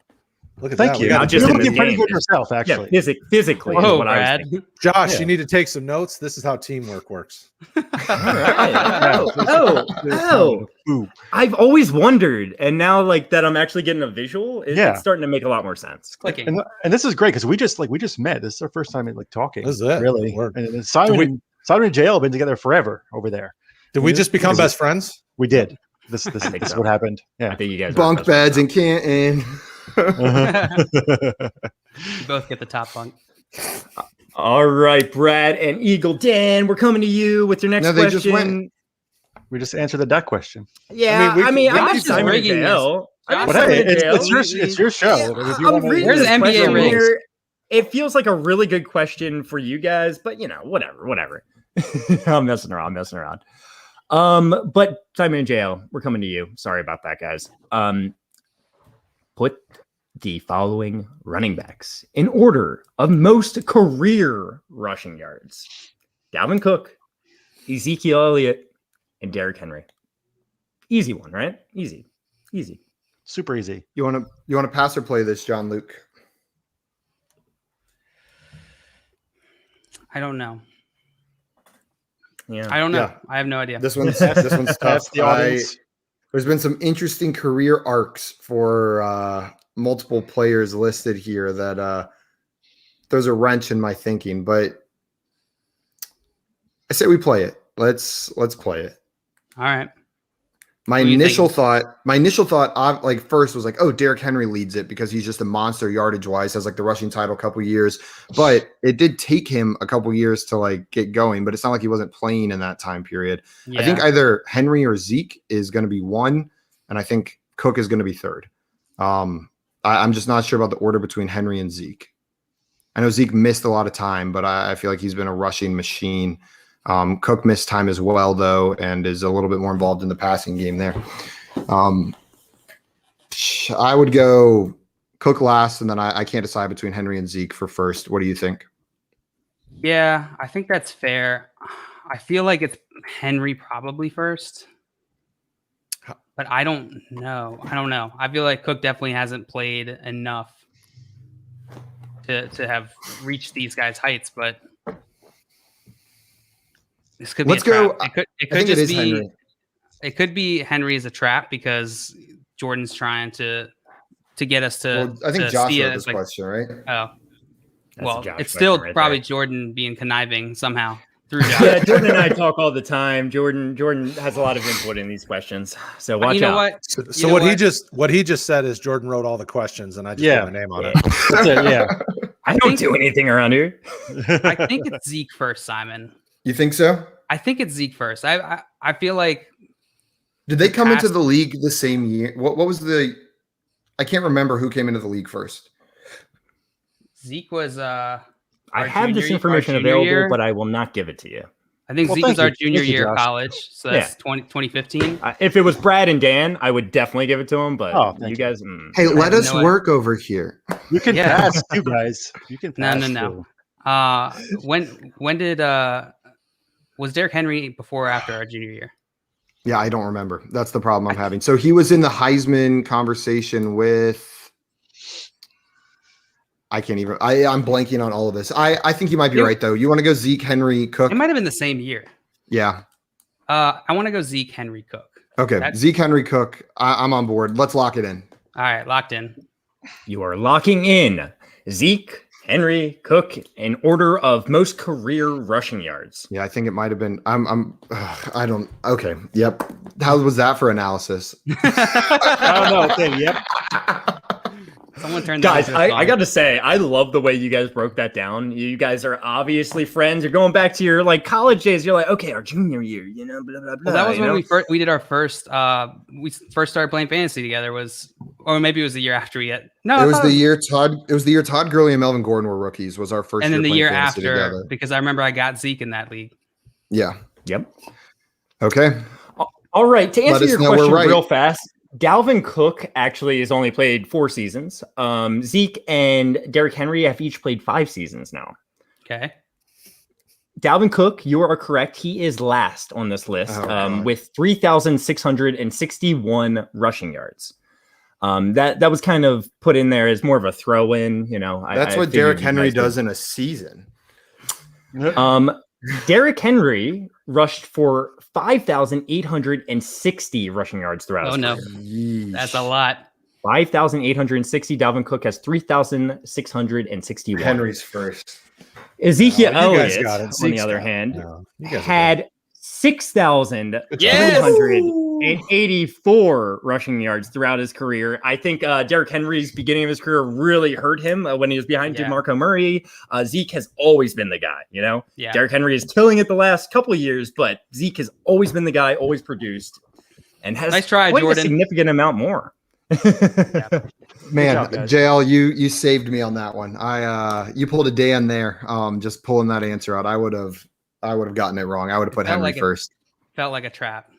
Speaker 2: Look at
Speaker 5: Thank
Speaker 2: that.
Speaker 5: you.
Speaker 2: We got
Speaker 4: Not
Speaker 2: a
Speaker 4: just
Speaker 5: You're
Speaker 4: in this
Speaker 5: looking pretty
Speaker 4: game.
Speaker 5: good yourself, actually.
Speaker 4: Yeah, physically. is
Speaker 3: Whoa,
Speaker 4: what I was
Speaker 3: Brad.
Speaker 4: thinking.
Speaker 2: Josh,
Speaker 5: Yeah.
Speaker 2: you need to take some notes. This is how teamwork works.
Speaker 4: All right. Oh.
Speaker 5: Ooh.
Speaker 4: I've always wondered, and now like that, I'm actually getting a visual.
Speaker 5: Yeah.
Speaker 4: It's starting to make a lot more sense.
Speaker 3: Clicking.
Speaker 5: And this is great because we just met. This is our first time talking.
Speaker 2: This is it.
Speaker 5: Really.
Speaker 2: Word.
Speaker 5: And then Simon and JL have been together forever over there.
Speaker 2: Did we just become best friends?
Speaker 5: We did. This
Speaker 4: think
Speaker 5: is
Speaker 4: so.
Speaker 5: what happened.
Speaker 4: I
Speaker 5: Yeah.
Speaker 4: think you guys are
Speaker 1: Bunk
Speaker 4: best
Speaker 1: beds in
Speaker 4: friends
Speaker 1: Canton.
Speaker 3: You both get the top bunk.
Speaker 4: now. All right, Brad and Eagle Dan, we're coming to you with your next
Speaker 1: No, they just
Speaker 4: question.
Speaker 5: We just answered the duck question.
Speaker 4: Yeah,
Speaker 2: we-
Speaker 4: I mean,
Speaker 2: we
Speaker 4: I'm
Speaker 3: keep
Speaker 4: just Simon and
Speaker 3: rigging this.
Speaker 4: JL. I'm
Speaker 5: But
Speaker 4: Simon
Speaker 5: hey,
Speaker 4: and
Speaker 5: it's,
Speaker 4: JL.
Speaker 5: it's your show. If you
Speaker 4: I'm
Speaker 5: wanna-
Speaker 4: reading
Speaker 3: Where's
Speaker 4: this
Speaker 3: the NBA
Speaker 4: question
Speaker 3: rules?
Speaker 4: here. It feels like a really good question for you guys, but whatever. I'm messing around. But Simon and JL, we're coming to you. Sorry about that, guys. Put the following running backs in order of most career rushing yards: Dalvin Cook, Ezekiel Elliott, and Derrick Henry. Easy one, right? Easy.
Speaker 5: Super easy.
Speaker 1: You want to pass or play this, John Luke?
Speaker 3: I don't know.
Speaker 4: Yeah.
Speaker 3: I don't know.
Speaker 1: Yeah.
Speaker 3: I have no idea.
Speaker 1: This one's tough.
Speaker 5: That's the audience.
Speaker 1: There's been some interesting career arcs for multiple players listed here that throws a wrench in my thinking, but I say we play it. Let's play it.
Speaker 3: All right.
Speaker 1: My
Speaker 3: What do you
Speaker 1: initial
Speaker 3: think?
Speaker 1: thought, first was like, oh, Derrick Henry leads it because he's just a monster yardage wise, has like the rushing title a couple years, but it did take him a couple years to like get going, but it's not like he wasn't playing in that time period.
Speaker 3: Yeah.
Speaker 1: I think either Henry or Zeke is going to be one, and I think Cook is going to be third. I'm just not sure about the order between Henry and Zeke. I know Zeke missed a lot of time, but I feel like he's been a rushing machine. Cook missed time as well, though, and is a little bit more involved in the passing game there. I would go Cook last, and then I can't decide between Henry and Zeke for first. What do you think?
Speaker 3: Yeah, I think that's fair. I feel like it's Henry probably first, but I don't know. I feel like Cook definitely hasn't played enough to have reached these guys' heights, but this could be
Speaker 1: Let's
Speaker 3: a trap.
Speaker 1: go.
Speaker 3: It
Speaker 1: I
Speaker 3: could
Speaker 1: think it
Speaker 3: just
Speaker 1: is
Speaker 3: be
Speaker 1: Henry.
Speaker 3: it could be Henry as a trap because Jordan's trying to get us to.
Speaker 1: Well, I think
Speaker 3: to
Speaker 1: Josh
Speaker 3: see it
Speaker 1: wrote
Speaker 3: as
Speaker 1: this question, right?
Speaker 3: Oh,
Speaker 4: That's
Speaker 3: well,
Speaker 4: a Josh
Speaker 3: it's still
Speaker 4: question right
Speaker 3: probably
Speaker 4: there.
Speaker 3: Jordan being conniving somehow through Josh.
Speaker 4: Yeah, Jordan and I talk all the time. Jordan has a lot of input in these questions, so watch
Speaker 3: you know
Speaker 4: out.
Speaker 3: what?
Speaker 2: So,
Speaker 3: You know
Speaker 2: what he just said is Jordan wrote all the questions, and I just put my name on it.
Speaker 5: That's it, yeah.
Speaker 4: I don't do anything around here.
Speaker 3: I think it's Zeke first, Simon.
Speaker 1: You think so?
Speaker 3: I think it's Zeke first. I feel like
Speaker 1: Did they come into
Speaker 3: past-
Speaker 1: the league the same year? What was the? I can't remember who came into the league first.
Speaker 3: Zeke was.
Speaker 4: I
Speaker 3: our
Speaker 4: have this
Speaker 3: junior-
Speaker 4: information
Speaker 3: our junior
Speaker 4: available,
Speaker 3: year.
Speaker 4: but I will not give it to you.
Speaker 3: I think
Speaker 5: Well,
Speaker 3: Zeke was
Speaker 5: thank
Speaker 3: our
Speaker 5: you.
Speaker 3: junior
Speaker 5: Thank you,
Speaker 3: year of
Speaker 5: Josh.
Speaker 3: college, so that's 2015.
Speaker 4: If it was Brad and Dan, I would definitely give it to him. But
Speaker 5: Oh, thank
Speaker 4: you guys,
Speaker 1: Hey, let
Speaker 3: have
Speaker 1: us
Speaker 3: no
Speaker 1: work over here.
Speaker 5: You can
Speaker 3: Yeah.
Speaker 5: pass, you guys. You can
Speaker 3: No,
Speaker 5: pass.
Speaker 3: no.
Speaker 5: too.
Speaker 3: When did was Derrick Henry before or after our junior year?
Speaker 1: Yeah, I don't remember. That's the problem I'm having. So he was in the Heisman conversation with. I can't even. I'm blanking on all of this. I think you might be
Speaker 3: Yeah.
Speaker 1: right though. You want to go Zeke, Henry, Cook?
Speaker 3: It might have been the same year.
Speaker 1: Yeah.
Speaker 3: I want to go Zeke, Henry, Cook.
Speaker 1: Okay.
Speaker 3: That's-
Speaker 1: Zeke, Henry, Cook. I'm on board. Let's lock it in.
Speaker 3: All right, locked in.
Speaker 4: you are locking in Zeke, Henry, Cook in order of most career rushing yards.
Speaker 1: Yeah, I think it might have been. I don't. Okay. Yep. How was that for analysis?
Speaker 5: I don't know. Okay, yep.
Speaker 3: Someone turned
Speaker 4: Guys,
Speaker 3: that
Speaker 4: I got to say, I love the way you guys broke that down. You guys are obviously friends. You're going back to your like college days. You're like, okay, our junior year, you know, blah blah blah.
Speaker 3: Well, that was
Speaker 4: you
Speaker 3: when
Speaker 4: know?
Speaker 3: we did our first. We first started playing fantasy together. Or maybe it was the year after yet. No,
Speaker 1: It
Speaker 3: I
Speaker 1: was
Speaker 3: thought
Speaker 1: the year Todd. It was the year Todd Gurley and Melvin Gordon were rookies. Was our first.
Speaker 3: and then the
Speaker 1: playing
Speaker 3: year
Speaker 1: fantasy
Speaker 3: after,
Speaker 1: together.
Speaker 3: because I remember I got Zeke in that league.
Speaker 1: Yeah.
Speaker 4: Yep.
Speaker 1: Okay.
Speaker 4: All right. To
Speaker 1: Let
Speaker 4: answer
Speaker 1: us
Speaker 4: your
Speaker 1: know we're
Speaker 4: question
Speaker 1: right.
Speaker 4: real fast, Dalvin Cook actually has only played 4 seasons. Zeke and Derrick Henry have each played 5 seasons now.
Speaker 3: Okay.
Speaker 4: Dalvin Cook, you are correct. He is last on this list with 3,661 rushing yards. That was kind of put in there as more of a throw in. You know,
Speaker 1: That's what Derrick Henry does in a season.
Speaker 4: Derrick Henry rushed for 5,860 rushing yards throughout his
Speaker 3: no,
Speaker 4: career.
Speaker 1: Yeesh.
Speaker 3: that's a lot.
Speaker 4: 5,860. Dalvin Cook has 3,661.
Speaker 1: Henry's first.
Speaker 4: Ezekiel
Speaker 2: Oh, you guys
Speaker 4: Elliott,
Speaker 2: got it.
Speaker 4: on the
Speaker 2: Zeke's
Speaker 4: other
Speaker 2: got it.
Speaker 4: hand,
Speaker 2: No, you guys are
Speaker 4: had 6,384 rushing yards throughout his career. I think Derrick Henry's beginning of his career really hurt him when he was behind
Speaker 3: Yeah.
Speaker 4: DeMarco Murray. Zeke has always been the guy, you know?
Speaker 3: Yeah.
Speaker 4: Derrick Henry is killing it the last couple of years, but Zeke has always been the guy, always produced, and has
Speaker 3: Nice try,
Speaker 4: quite a
Speaker 3: Jordan.
Speaker 4: significant amount more.
Speaker 1: Man,
Speaker 5: job, guys.
Speaker 1: JL, you saved me on that one. You pulled a Dan there. Just pulling that answer out. I would have gotten it wrong. I would have put
Speaker 3: Felt
Speaker 1: Henry
Speaker 3: like it.
Speaker 1: first.
Speaker 3: Felt like a trap.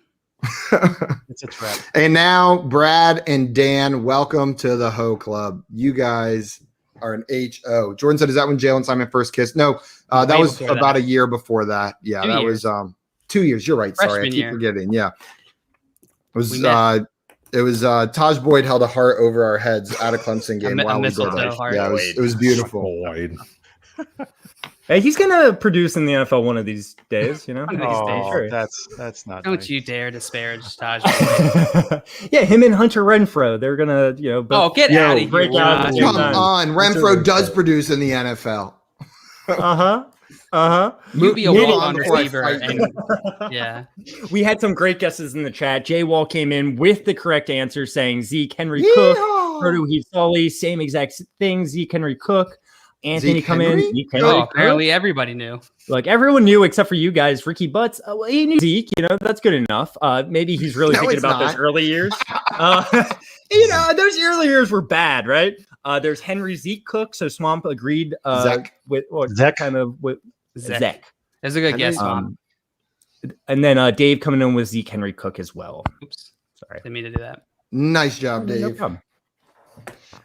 Speaker 5: It's a trap.
Speaker 1: And now, Brad and Dan, welcome to the Ho Club. You guys are an HO. Jordan said, "Is that when Jalen Simon first kissed?" No, that
Speaker 3: Way
Speaker 1: was
Speaker 3: before
Speaker 1: about
Speaker 3: that.
Speaker 1: a year before that. Yeah,
Speaker 3: 2
Speaker 1: that
Speaker 3: years.
Speaker 1: was 2 years. You're right. Sorry, I
Speaker 3: Freshman
Speaker 1: keep
Speaker 3: year.
Speaker 1: forgetting. Yeah, it was
Speaker 3: We met.
Speaker 1: Taj Boyd held a heart over our heads at a Clemson game
Speaker 3: A
Speaker 1: while we did
Speaker 3: mistletoe
Speaker 1: it.
Speaker 3: heart.
Speaker 1: Yeah, it was beautiful.
Speaker 2: Boyd.
Speaker 4: Hey, he's gonna produce in the NFL one of these days, you know.
Speaker 3: One of these
Speaker 5: Oh,
Speaker 3: days.
Speaker 5: that's not.
Speaker 3: Don't
Speaker 5: nice.
Speaker 3: you dare disparage Taj.
Speaker 4: Yeah, him and Hunter Renfro, they're gonna, you know.
Speaker 3: Oh, get
Speaker 1: Yo,
Speaker 3: out of here.
Speaker 4: break out
Speaker 3: Josh.
Speaker 4: the
Speaker 1: Come
Speaker 4: Nice.
Speaker 1: on, Renfro does produce in the NFL.
Speaker 3: You be a
Speaker 1: Move
Speaker 3: walk-on
Speaker 1: on before I
Speaker 3: receiver.
Speaker 1: fight
Speaker 3: And, yeah.
Speaker 4: We had some great guesses in the chat. Jay Wall came in with the correct answer, saying Zeke, Henry Cook, Purdue Heath Sully, same exact thing. Zeke, Henry Cook, Anthony
Speaker 1: Zeke
Speaker 4: come
Speaker 1: Henry?
Speaker 4: in. Zeke, Henry
Speaker 3: Oh,
Speaker 4: Cook.
Speaker 3: apparently everybody knew.
Speaker 4: Like everyone knew except for you guys. Ricky Butts, well, he knew Zeke. You know, that's good enough. Maybe he's really
Speaker 1: No,
Speaker 4: thinking
Speaker 1: it's
Speaker 4: about those
Speaker 1: not.
Speaker 4: early years. You know, those early years were bad, right? There's Henry Zeke Cook. So Swamp agreed
Speaker 1: Zach.
Speaker 4: with what
Speaker 5: Zach.
Speaker 4: kind of with
Speaker 3: Zach.
Speaker 4: Zach.
Speaker 3: That's a good guess,
Speaker 1: Henry-
Speaker 3: Mom.
Speaker 4: And then Dave coming in with Zeke Henry Cook as well.
Speaker 3: Oops.
Speaker 4: Sorry.
Speaker 3: Didn't mean to do that.
Speaker 1: Nice job,
Speaker 4: No
Speaker 1: Dave.
Speaker 4: problem.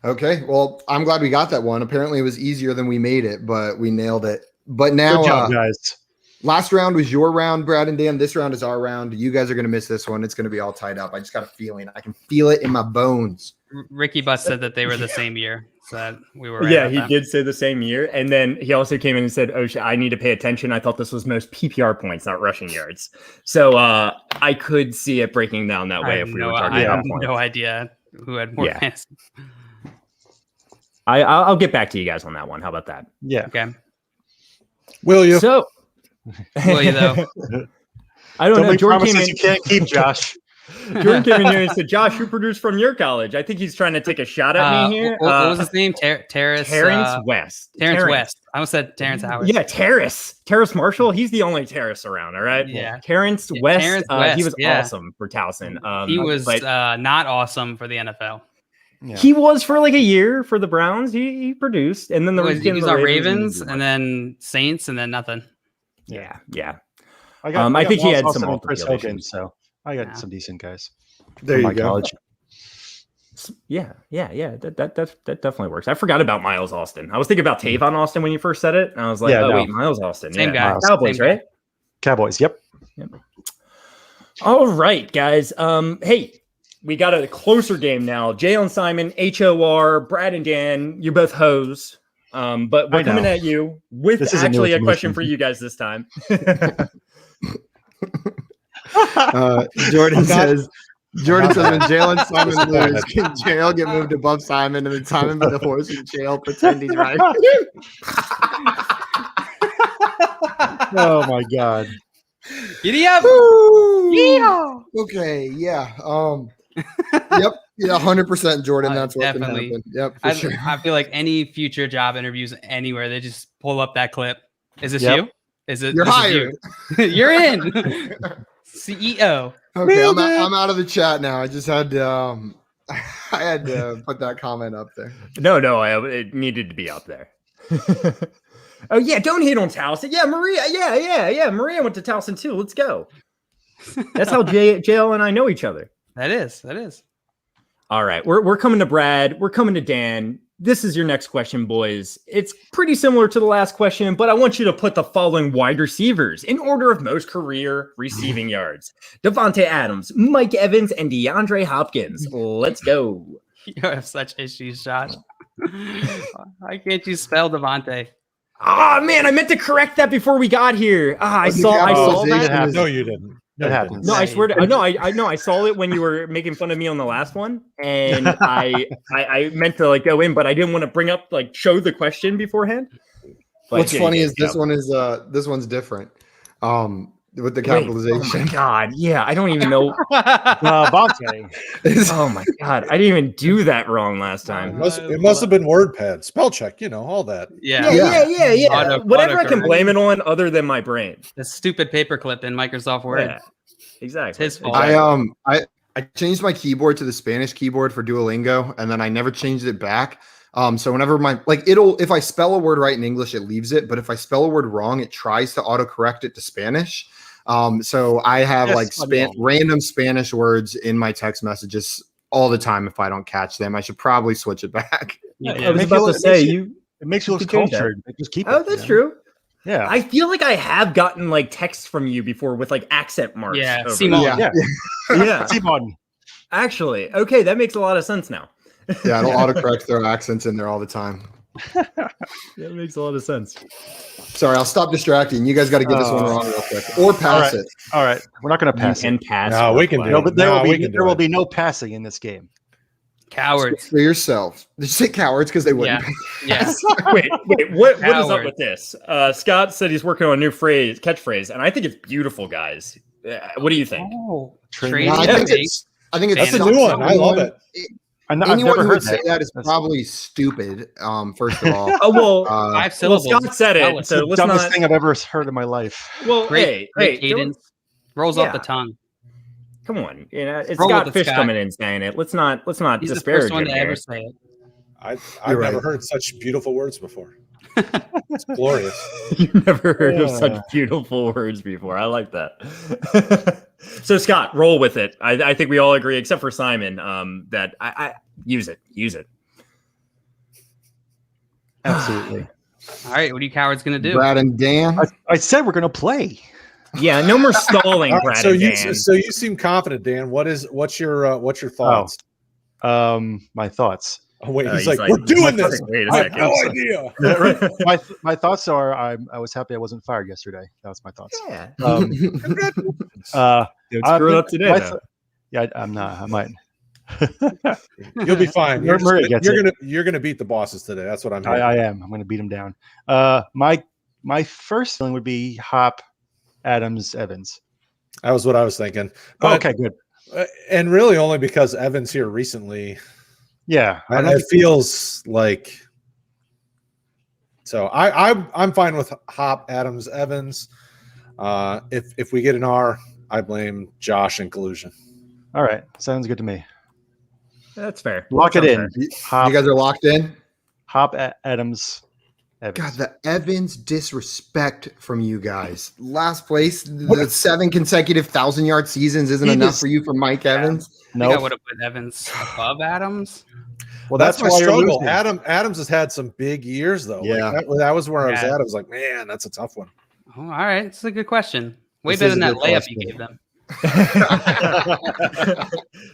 Speaker 1: Okay, well, I'm glad we got that one. Apparently, it was easier than we made it, but we nailed it. But now,
Speaker 5: Good job, guys.
Speaker 1: last round was your round, Brad and Dan. This round is our round. You guys are going to miss this one. It's going to be all tied up. I just got a feeling. I can feel it in my bones.
Speaker 3: Ricky Butt said that they were the same year, so that we were right.
Speaker 4: Yeah,
Speaker 3: about
Speaker 4: he
Speaker 3: that.
Speaker 4: did say the same year. And then he also came in and said, oh, I need to pay attention. I thought this was most PPR points, not rushing yards. So I could see it breaking down that way if we were talking
Speaker 3: I
Speaker 4: about
Speaker 3: have
Speaker 4: points.
Speaker 3: no idea who had more fantasy.
Speaker 4: I'll get back to you guys on that one. How about that?
Speaker 5: Yeah.
Speaker 3: Okay.
Speaker 2: Will you?
Speaker 4: So,
Speaker 3: Will you though?
Speaker 4: I don't
Speaker 5: Don't
Speaker 4: know.
Speaker 5: make
Speaker 4: Jordan
Speaker 5: promises
Speaker 4: came,
Speaker 5: you can't keep, Josh.
Speaker 4: Jordan came in here and said, Josh, who produced from your college? I think he's trying to take a shot at me here.
Speaker 3: What was his name? Terrence
Speaker 4: West.
Speaker 3: Terrence West. I almost said Terrence Howard.
Speaker 4: Yeah, Terrace Marshall. He's the only Terrace around. All right.
Speaker 3: Yeah.
Speaker 4: Terrence
Speaker 3: Yeah,
Speaker 4: West.
Speaker 3: Terrence
Speaker 4: He
Speaker 3: West,
Speaker 4: was
Speaker 3: yeah.
Speaker 4: awesome for Towson.
Speaker 3: He was
Speaker 4: but
Speaker 3: not awesome for the NFL.
Speaker 5: Yeah.
Speaker 4: he was for like a year for the Browns. He produced, and then
Speaker 3: He
Speaker 4: the
Speaker 3: was on Ravens
Speaker 4: and
Speaker 3: and then Saints and then nothing.
Speaker 4: yeah.
Speaker 5: I
Speaker 4: think he
Speaker 5: Miles
Speaker 4: had
Speaker 5: Austin
Speaker 4: some
Speaker 5: and Chris
Speaker 4: off-the-field
Speaker 5: Hogan,
Speaker 4: issues.
Speaker 5: so I got
Speaker 3: Yeah.
Speaker 5: some decent guys.
Speaker 2: There
Speaker 5: from
Speaker 2: you
Speaker 5: my
Speaker 2: go.
Speaker 5: college.
Speaker 4: Yeah. That definitely works. I forgot about Miles Austin. I was thinking about Tavon Austin when you first said it, and I was like,
Speaker 5: Yeah, no.
Speaker 4: wait, Miles Austin,
Speaker 3: Same guy.
Speaker 5: Miles.
Speaker 4: Cowboys,
Speaker 3: Same guy.
Speaker 4: right?
Speaker 5: Cowboys. Yep.
Speaker 4: All right, guys. Hey, we got a closer game now. Jay and Simon, HOR, Brad and Dan, you're both hoes. But we're
Speaker 5: I know.
Speaker 4: coming at you with
Speaker 5: This isn't new
Speaker 4: actually a question
Speaker 5: information.
Speaker 4: for you guys this time.
Speaker 1: Jordan says when Jalen Simon lose, can JL get moved above Simon and then Simon be the horse in jail pretend he's right?
Speaker 5: Oh my God.
Speaker 3: Giddy up!
Speaker 1: Yeah. Okay. Yeah. Yep. Yeah. 100% Jordan. That's what can
Speaker 3: Definitely.
Speaker 1: happen. Yep. For
Speaker 3: I,
Speaker 1: sure.
Speaker 3: I feel like any future job interviews anywhere, they just pull up that clip. Is this
Speaker 5: Yep.
Speaker 3: you? Is it?
Speaker 1: You're
Speaker 3: this is
Speaker 1: hired.
Speaker 3: you. You're in. CEO.
Speaker 1: Okay. I'm out of the chat now. I just had to. I had to put that comment up there.
Speaker 4: No, it needed to be up there. Oh yeah, don't hate on Towson. Yeah, Maria. Yeah. Maria went to Towson too. Let's go. That's how JL and I know each other.
Speaker 3: That is.
Speaker 4: All right, we're coming to Brad. We're coming to Dan. This is your next question, boys. It's pretty similar to the last question, but I want you to put the following wide receivers in order of most career receiving yards: Devontae Adams, Mike Evans, and DeAndre Hopkins. Let's go.
Speaker 3: You have such issues, Josh. Why can't you spell Devontae?
Speaker 4: Oh man, I meant to correct that before we got here. I
Speaker 1: The
Speaker 4: saw
Speaker 1: capitalization
Speaker 4: that.
Speaker 1: is-
Speaker 2: No, you didn't. No,
Speaker 5: It
Speaker 2: you
Speaker 5: happens.
Speaker 4: No, I
Speaker 3: Right.
Speaker 4: swear to I saw it when you were making fun of me on the last one, and I meant to like go in, but I didn't want to bring up like show the question beforehand. But
Speaker 1: What's
Speaker 4: yeah,
Speaker 1: funny
Speaker 4: yeah,
Speaker 1: is this
Speaker 4: yeah.
Speaker 1: one is this one's different. With the
Speaker 4: Wait,
Speaker 1: capitalization.
Speaker 4: oh my god, yeah, I don't even know.
Speaker 5: Bonte.
Speaker 4: Oh my god, I didn't even do that wrong last time.
Speaker 2: It must have been WordPad, spell check, all that.
Speaker 3: Yeah.
Speaker 4: Yeah.
Speaker 3: Auto-
Speaker 4: Whatever I can
Speaker 3: autocorrect.
Speaker 4: blame it on, other than my brain.
Speaker 3: The stupid paperclip in Microsoft Word.
Speaker 4: Yeah, exactly.
Speaker 3: It's his fault.
Speaker 1: I changed my keyboard to the Spanish keyboard for Duolingo, and then I never changed it back. So whenever if I spell a word right in English, it leaves it, but if I spell a word wrong, it tries to autocorrect it to Spanish. So I have
Speaker 5: Yes,
Speaker 1: random Spanish words in my text messages all the time. If I don't catch them, I should probably switch it back.
Speaker 3: Yeah.
Speaker 4: I was
Speaker 5: Make
Speaker 4: about
Speaker 5: you-
Speaker 4: to
Speaker 5: it
Speaker 4: say
Speaker 5: makes
Speaker 4: you.
Speaker 5: It makes you
Speaker 4: You
Speaker 5: look
Speaker 4: could change that.
Speaker 5: cultured. Just keep it.
Speaker 4: Oh, that's true.
Speaker 5: Yeah.
Speaker 4: I feel like I have gotten like texts from you before with like accent marks.
Speaker 3: Yeah,
Speaker 4: over
Speaker 3: Simon.
Speaker 4: them.
Speaker 1: Yeah,
Speaker 4: Yeah,
Speaker 5: Simon.
Speaker 4: actually, okay, that makes a lot of sense now.
Speaker 1: yeah, it'll autocorrect their accents in there all the time.
Speaker 4: That makes a lot of sense.
Speaker 1: Sorry, I'll stop distracting. You guys got to get this one wrong real quick, or pass it.
Speaker 5: All right. We're not going to pass
Speaker 4: You
Speaker 5: it.
Speaker 4: can pass.
Speaker 2: No, we can
Speaker 4: real
Speaker 2: do
Speaker 5: No,
Speaker 4: quick.
Speaker 5: but there
Speaker 2: No,
Speaker 5: will
Speaker 2: we
Speaker 5: be
Speaker 2: can do
Speaker 5: there will
Speaker 2: it.
Speaker 5: be no passing in this game.
Speaker 3: Cowards.
Speaker 1: For yourself. Did you say cowards because they wouldn't?
Speaker 3: Yeah.
Speaker 4: Wait, what is up
Speaker 3: Coward.
Speaker 4: with this? Scott said he's working on a new catchphrase, and I think it's beautiful, guys. What do you think?
Speaker 3: Oh,
Speaker 5: Trade
Speaker 3: trading
Speaker 1: No, I
Speaker 3: the
Speaker 1: think
Speaker 3: big-
Speaker 1: it's. I think it's
Speaker 2: That's a
Speaker 3: Fantasy.
Speaker 2: new one. I love it.
Speaker 5: I've
Speaker 1: Anyone
Speaker 5: never
Speaker 1: who would
Speaker 5: heard
Speaker 1: say
Speaker 5: that.
Speaker 1: that is
Speaker 5: That's-
Speaker 1: probably stupid. First of all,
Speaker 4: Oh well,
Speaker 1: Uh,
Speaker 3: Five syllables.
Speaker 4: Scott said
Speaker 3: Spell
Speaker 4: it,
Speaker 3: it.
Speaker 4: so
Speaker 5: the
Speaker 4: let's
Speaker 5: dumbest
Speaker 4: not.
Speaker 5: thing I've ever heard in my life.
Speaker 4: Well,
Speaker 3: Great
Speaker 4: hey,
Speaker 3: cadence. Rolls off the
Speaker 4: Yeah.
Speaker 3: tongue.
Speaker 4: come on, it's
Speaker 3: Roll
Speaker 4: Scott
Speaker 3: with it,
Speaker 4: Fish
Speaker 3: Scott.
Speaker 4: coming in saying it. Let's not
Speaker 3: He's the
Speaker 4: disparage
Speaker 3: first one
Speaker 4: him
Speaker 3: to
Speaker 4: here.
Speaker 3: ever say it.
Speaker 2: I've
Speaker 1: You're
Speaker 2: never
Speaker 1: right.
Speaker 2: heard such beautiful words before. It's glorious.
Speaker 4: You've never heard of
Speaker 5: Yeah.
Speaker 4: such beautiful words before. I like that. So Scott, roll with it. I think we all agree, except for Simon, that I use it. Use it. Absolutely.
Speaker 3: All right, what are you cowards gonna do?
Speaker 1: Brad and Dan.
Speaker 5: I said we're gonna play.
Speaker 4: Yeah, no more stalling,
Speaker 2: All right,
Speaker 4: Brad
Speaker 2: so
Speaker 4: and
Speaker 2: you
Speaker 4: Dan.
Speaker 2: so you seem confident, Dan. What's your thoughts?
Speaker 5: My thoughts.
Speaker 2: Oh wait, he's
Speaker 4: He's
Speaker 2: like, we're doing this.
Speaker 4: Wait a
Speaker 2: I have
Speaker 4: second.
Speaker 2: no idea.
Speaker 5: Yeah, right. My thoughts are I was happy I wasn't fired yesterday. That was my thoughts.
Speaker 4: Yeah.
Speaker 5: Um,
Speaker 4: Don't screw it up today,
Speaker 5: my
Speaker 4: though.
Speaker 5: Yeah, I'm not. I might.
Speaker 2: You'll be fine.
Speaker 5: Maria gets
Speaker 2: You're gonna beat the bosses today. That's what I'm hearing.
Speaker 5: I am. I'm going to beat him down. My first feeling would be Hop, Adams, Evans.
Speaker 2: That was what I was thinking.
Speaker 5: Oh,
Speaker 2: But,
Speaker 5: okay, good.
Speaker 2: and really only because Evan's here recently.
Speaker 5: Yeah,
Speaker 2: And it feels like so. I'm fine with Hop, Adams, Evans. If we get an R, I blame Josh and collusion.
Speaker 5: all right. Sounds good to me.
Speaker 4: That's fair.
Speaker 5: Lock it
Speaker 4: Sounds
Speaker 5: in.
Speaker 4: fair.
Speaker 5: Hop,
Speaker 1: You guys are locked in.
Speaker 5: Hop, Adams, Evans.
Speaker 1: God, the Evans disrespect from you guys. Last place, the 7 consecutive 1,000-yard seasons isn't
Speaker 5: He
Speaker 1: enough
Speaker 5: is-
Speaker 1: for you for Mike Evans.
Speaker 3: I think I
Speaker 5: Nope.
Speaker 3: would have put Evans above Adams.
Speaker 5: Well,
Speaker 2: That's my
Speaker 5: why you're
Speaker 2: struggle.
Speaker 5: losing.
Speaker 2: Adams has had some big years though.
Speaker 1: Yeah.
Speaker 2: Like, that was where I was
Speaker 3: Yeah.
Speaker 2: at. I was like, man, that's a tough one.
Speaker 3: Oh, all right, it's a good question. Way
Speaker 1: This
Speaker 3: better
Speaker 1: is
Speaker 3: than
Speaker 1: a
Speaker 3: that
Speaker 1: good
Speaker 3: layup you
Speaker 1: question.
Speaker 3: gave them.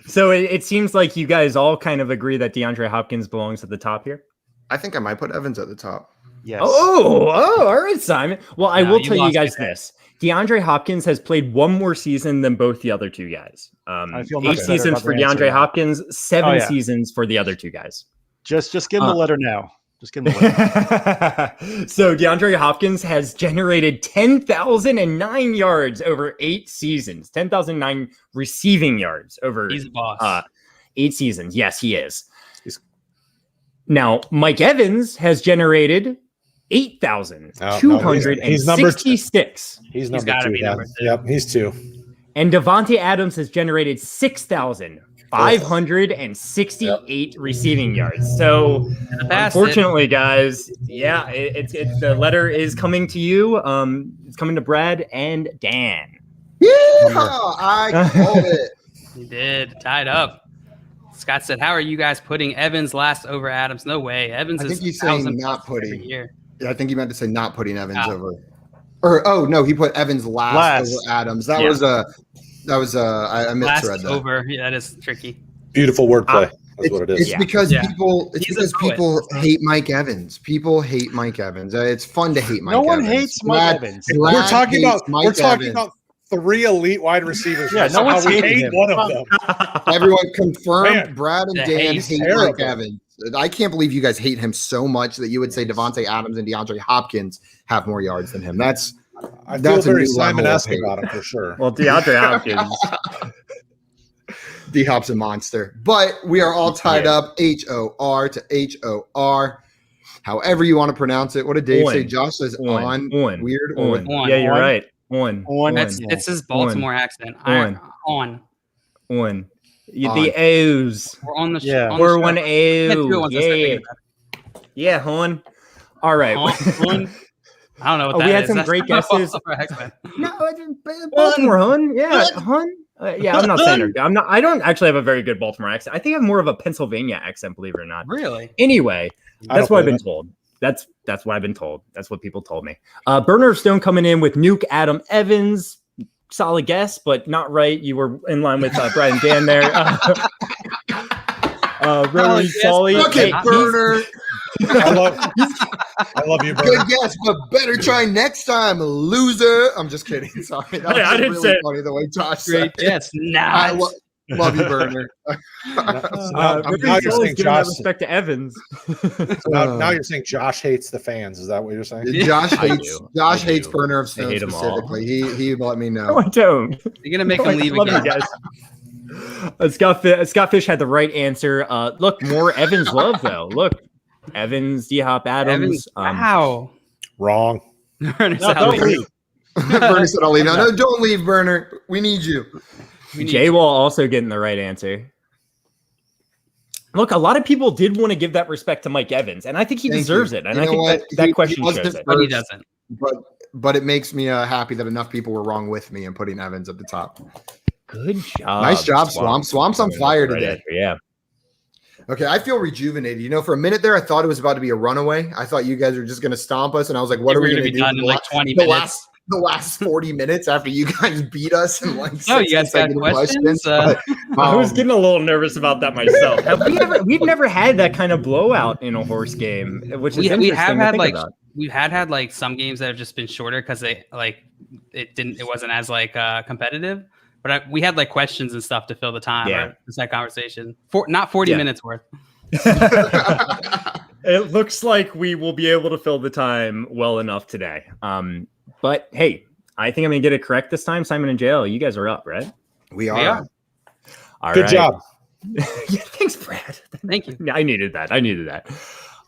Speaker 4: So it seems like you guys all kind of agree that DeAndre Hopkins belongs at the top here.
Speaker 1: I think I might put Evans at the top.
Speaker 5: Yes.
Speaker 4: Oh, all right, Simon. Well, I
Speaker 3: No,
Speaker 4: will
Speaker 3: you
Speaker 4: tell you
Speaker 3: lost
Speaker 4: guys
Speaker 3: me there.
Speaker 4: this. DeAndre Hopkins has played one more season than both the other two guys.
Speaker 5: I feel
Speaker 4: 8
Speaker 5: much better
Speaker 4: seasons
Speaker 5: about
Speaker 4: for
Speaker 5: the answer
Speaker 4: DeAndre
Speaker 5: now.
Speaker 4: Hopkins, 7
Speaker 5: Oh, yeah.
Speaker 4: seasons for the other two guys.
Speaker 5: Just give him the letter now. Just give him the letter.
Speaker 4: So DeAndre Hopkins has generated 10,009 yards over 8 seasons. 10,009 receiving yards over
Speaker 3: He's a boss.
Speaker 4: 8 seasons. Yes, he is. Now, Mike Evans has generated 8,266.
Speaker 2: He's number
Speaker 3: gotta
Speaker 2: 2.
Speaker 3: be number 2.
Speaker 2: Yep, he's 2.
Speaker 4: And Devontae Adams has generated 6,568 receiving yards. So,
Speaker 3: Passed it.
Speaker 4: unfortunately, guys, yeah, it's the letter is coming to you. It's coming to Brad and Dan.
Speaker 1: Yeehaw! I called it.
Speaker 3: You did. Tied up. Scott said, how are you guys putting Evans last over Adams? No way. Evans
Speaker 1: I
Speaker 3: is
Speaker 1: think he's saying
Speaker 3: 1,000
Speaker 1: not
Speaker 3: plus every
Speaker 1: putting.
Speaker 3: year.
Speaker 1: I think he meant to say not putting Evans
Speaker 3: Ah.
Speaker 1: over. Or no, he put Evans last. Over Adams. That
Speaker 3: Yeah.
Speaker 1: was I
Speaker 3: Last
Speaker 1: misread that.
Speaker 3: over. Yeah, that is tricky.
Speaker 2: Beautiful wordplay. That's what it is.
Speaker 1: It's
Speaker 4: Yeah.
Speaker 1: because
Speaker 3: Yeah.
Speaker 1: people. It's
Speaker 3: He's a
Speaker 1: because
Speaker 3: poet.
Speaker 1: people hate Mike Evans. People hate Mike Evans. It's fun to hate Mike.
Speaker 5: No one
Speaker 1: Evans.
Speaker 5: hates Mike
Speaker 1: Brad-
Speaker 5: Evans.
Speaker 1: Brad
Speaker 2: We're talking
Speaker 1: hates
Speaker 2: about
Speaker 1: Mike Evans.
Speaker 2: 3 elite wide receivers.
Speaker 5: Yeah, no
Speaker 2: Somehow
Speaker 5: one's
Speaker 2: we
Speaker 5: hating
Speaker 2: hate
Speaker 5: him.
Speaker 2: one of them.
Speaker 1: Everyone confirmed.
Speaker 2: Man,
Speaker 1: Brad and
Speaker 3: the
Speaker 1: Dan
Speaker 3: hate's
Speaker 1: hate
Speaker 2: terrible.
Speaker 1: Mike Evans. I can't believe you guys hate him so much that you would say Devontae Adams and DeAndre Hopkins have more yards than him.
Speaker 2: I feel
Speaker 1: That's a
Speaker 2: very
Speaker 1: new level of
Speaker 2: Simon-esque
Speaker 1: hate.
Speaker 2: about him for sure.
Speaker 4: Well, DeAndre Hopkins.
Speaker 1: D Hop's a monster. But we are all tied up. HOR to HOR. However you want to pronounce it. What did Dave
Speaker 4: On.
Speaker 1: say? Josh says on.
Speaker 4: On.
Speaker 1: Weird or
Speaker 4: On.
Speaker 3: On.
Speaker 4: Yeah, you're
Speaker 5: On.
Speaker 4: right. On.
Speaker 5: On.
Speaker 3: That's
Speaker 5: Yeah.
Speaker 3: it's his Baltimore accent.
Speaker 4: On.
Speaker 3: On.
Speaker 4: On.
Speaker 1: On.
Speaker 4: The O's.
Speaker 3: We're on the
Speaker 5: Yeah.
Speaker 3: on the
Speaker 4: We're
Speaker 3: show.
Speaker 4: one
Speaker 3: Can't do it
Speaker 4: O.
Speaker 3: once I start
Speaker 4: Yeah.
Speaker 3: thinking about
Speaker 4: Yeah, hon. All right.
Speaker 3: it. On. I don't know what
Speaker 4: Oh,
Speaker 3: that
Speaker 4: we had
Speaker 3: is.
Speaker 4: some
Speaker 3: That's
Speaker 4: great
Speaker 3: not
Speaker 4: guesses.
Speaker 3: Baltimore accent.
Speaker 4: No, Baltimore, hun. Yeah, hun. Yeah, I'm not saying her. I'm not. I don't actually have a very good Baltimore accent. I think I have more of a Pennsylvania accent, believe it or not.
Speaker 3: Really?
Speaker 4: Anyway,
Speaker 2: I
Speaker 4: that's
Speaker 2: don't
Speaker 4: what I've
Speaker 2: believe
Speaker 4: been told. That's what I've been told. That's what people told me. Burner of Stone coming in with Nuke Adam Evans. Solid guess, but not right. You were in line with Brad and Dan there. Rotary
Speaker 3: guess,
Speaker 4: Solly.
Speaker 3: but
Speaker 1: Look at
Speaker 3: Hey,
Speaker 1: Burner.
Speaker 2: I love you, Bert.
Speaker 1: Good guess, but better try next time, loser. I'm just kidding. Sorry. That was
Speaker 4: Hey, I didn't
Speaker 1: really
Speaker 4: say it.
Speaker 1: funny the way Josh said
Speaker 3: Great
Speaker 1: it.
Speaker 3: guess.
Speaker 1: I
Speaker 3: Nah.
Speaker 1: love you, Burner.
Speaker 2: Now
Speaker 4: Rotary
Speaker 2: you're
Speaker 4: Solly's
Speaker 2: saying
Speaker 4: giving that
Speaker 2: Josh.
Speaker 4: respect to Evans.
Speaker 2: Now you're saying Josh hates the fans. Is that what you're saying?
Speaker 1: Josh
Speaker 4: I
Speaker 1: hates
Speaker 4: do.
Speaker 1: Josh
Speaker 4: I
Speaker 1: hates
Speaker 4: do.
Speaker 1: Burner of
Speaker 4: I
Speaker 1: Stone
Speaker 4: hate 'em all.
Speaker 1: specifically. He let me
Speaker 4: No,
Speaker 1: know.
Speaker 4: I don't.
Speaker 3: You're gonna make
Speaker 4: No,
Speaker 3: him
Speaker 4: I
Speaker 3: leave
Speaker 4: love you
Speaker 3: again.
Speaker 4: guys. Scott Fish had the right answer. Look, more Evans love though. Look, Evans, D-Hop, Adams.
Speaker 3: Evans, wow.
Speaker 2: Wrong.
Speaker 3: Ernest
Speaker 5: No, don't
Speaker 3: Alley.
Speaker 5: leave.
Speaker 1: Burner said I'll leave. No, don't leave, Burner. We need you.
Speaker 3: We need
Speaker 4: Jay will also getting the right answer. Look, a lot of people did want to give that respect to Mike Evans, and I think he
Speaker 1: Thank
Speaker 4: deserves
Speaker 1: you.
Speaker 4: it. And
Speaker 1: You
Speaker 4: I
Speaker 1: know
Speaker 4: think
Speaker 1: what?
Speaker 4: that
Speaker 1: He
Speaker 4: question
Speaker 1: wasn't
Speaker 4: shows it.
Speaker 3: but he
Speaker 1: first.
Speaker 3: doesn't.
Speaker 1: But it makes me happy that enough people were wrong with me and putting Evans at the top.
Speaker 4: Good job.
Speaker 1: Nice job, Swamp. Swamp's on fire
Speaker 4: Right
Speaker 1: today.
Speaker 4: answer, yeah.
Speaker 1: Okay, I feel rejuvenated. You know, for a minute there, I thought it was about to be a runaway. I thought you guys were just going to stomp us, and I was like, "What are we going to do?"
Speaker 3: Done in like 20 minutes.
Speaker 1: The last 40 minutes after you guys beat us in like
Speaker 3: Oh,
Speaker 1: 6
Speaker 3: you guys got questions?
Speaker 1: But,
Speaker 4: I was getting a little nervous about that myself. We've never had that kind of blowout in a horse game, which is
Speaker 3: we have had like
Speaker 4: about.
Speaker 3: we've had like some games that have just been shorter because it wasn't as like competitive. But we had like questions and stuff to fill the time.
Speaker 4: Yeah.
Speaker 3: Right? It's that conversation. Not 40 minutes worth.
Speaker 4: It looks like we will be able to fill the time well enough today. But hey, I think I'm gonna get it correct this time. Simon and JL, you guys are up, right?
Speaker 1: we are.
Speaker 3: Yeah.
Speaker 4: All
Speaker 2: Good
Speaker 4: right.
Speaker 2: job.
Speaker 4: Yeah, thanks, Brad.
Speaker 3: Thank you.
Speaker 4: I needed that.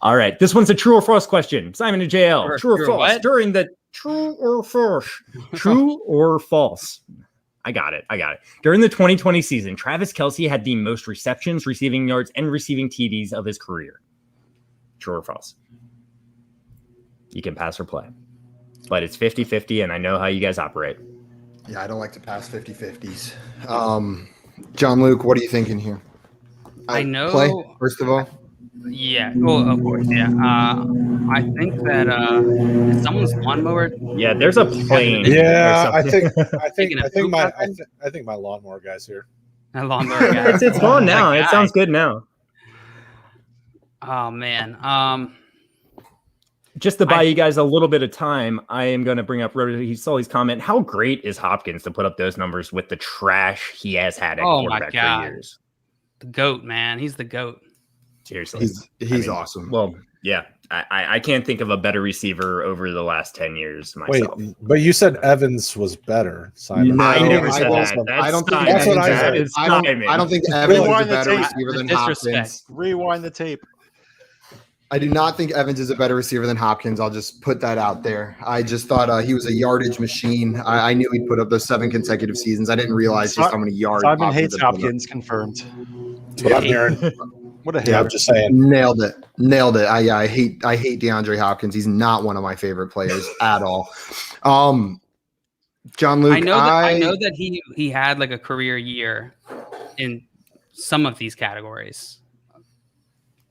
Speaker 4: All right. This one's a true or false question. Simon and JL, true or false?
Speaker 3: What?
Speaker 4: During the true or false? True or false? I got it. During the 2020 season, Travis Kelce had the most receptions, receiving yards, and receiving TDs of his career. True or false? You can pass or play. But it's 50-50, and I know how you guys operate.
Speaker 1: Yeah, I don't like to pass 50-50s. John Luke, what are you thinking here?
Speaker 3: I know.
Speaker 1: Play, first of all.
Speaker 3: Yeah. Well, of course. Yeah. I think that is someone's lawnmower.
Speaker 4: Yeah, there's a plane.
Speaker 2: Yeah,
Speaker 4: or something.
Speaker 2: I think my lawnmower guy's here.
Speaker 3: A lawnmower guy.
Speaker 4: it's gone now.
Speaker 3: That
Speaker 4: It
Speaker 3: guy.
Speaker 4: sounds good now.
Speaker 3: Oh man.
Speaker 4: Just to buy you guys a little bit of time, I am going to bring up Sully's comment. How great is Hopkins to put up those numbers with the trash he has had at quarterback for years?
Speaker 3: The GOAT, man. He's the GOAT.
Speaker 4: Seriously.
Speaker 1: He's awesome.
Speaker 4: Well, yeah. I can't think of a better receiver over the last 10 years myself.
Speaker 2: Wait, but you said Evans was better, Simon.
Speaker 1: No,
Speaker 4: I never said
Speaker 1: I
Speaker 4: that.
Speaker 1: I don't think
Speaker 2: That's what I said.
Speaker 1: I don't think Evans is a
Speaker 5: Rewind the
Speaker 1: better
Speaker 5: tape.
Speaker 1: receiver than
Speaker 3: Disrespect.
Speaker 1: Hopkins.
Speaker 5: Rewind the tape.
Speaker 1: I do not think Evans is a better receiver than Hopkins. I'll just put that out there. I just thought he was a yardage machine. I knew he'd put up those 7 consecutive seasons. I didn't realize just how many yards.
Speaker 5: Simon hates
Speaker 1: had put up.
Speaker 5: Hopkins, confirmed.
Speaker 2: That's what I'm hearing.
Speaker 5: What a
Speaker 2: Yeah, I'm
Speaker 5: hater.
Speaker 2: just saying.
Speaker 1: Nailed it. I hate DeAndre Hopkins. He's not one of my favorite players at all. John Luke,
Speaker 3: I know that he had like a career year in some of these categories.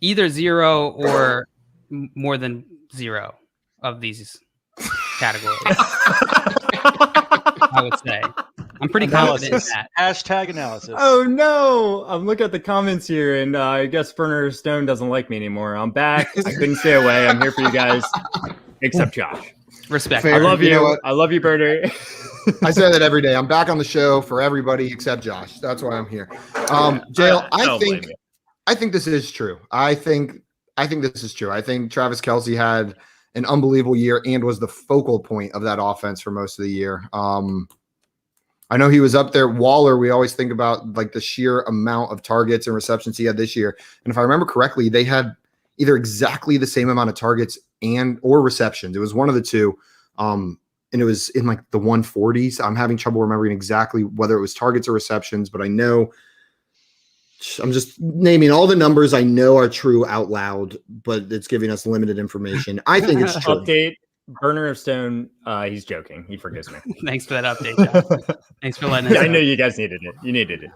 Speaker 3: Either 0 or more than 0 of these categories. I would say. I'm pretty confident in that.
Speaker 5: Hashtag analysis.
Speaker 4: Oh no! I'm looking at the comments here, and I guess Burner Stone doesn't like me anymore. I'm back. I couldn't stay away. I'm here for you guys, except Josh.
Speaker 3: Respect.
Speaker 1: Fair.
Speaker 4: I love
Speaker 1: You know
Speaker 4: you.
Speaker 1: what?
Speaker 4: I love you, Burner.
Speaker 1: I say that every day. I'm back on the show for everybody except Josh. That's why I'm here. Jail, I think this is true. I think this is true. I think Travis Kelce had an unbelievable year and was the focal point of that offense for most of the year. I know he was up there. Waller, we always think about like the sheer amount of targets and receptions he had this year. And if I remember correctly, they had either exactly the same amount of targets or receptions. It was one of the two. And it was in like the 140s. I'm having trouble remembering exactly whether it was targets or receptions, but I know I'm just naming all the numbers I know are true out loud, but it's giving us limited information. I think it's true.
Speaker 4: Update. Burner of Stone, he's joking. He forgives me.
Speaker 3: Thanks for that update, Josh. Thanks for letting us
Speaker 4: Yeah, I
Speaker 3: know.
Speaker 4: know you guys needed it. You needed it.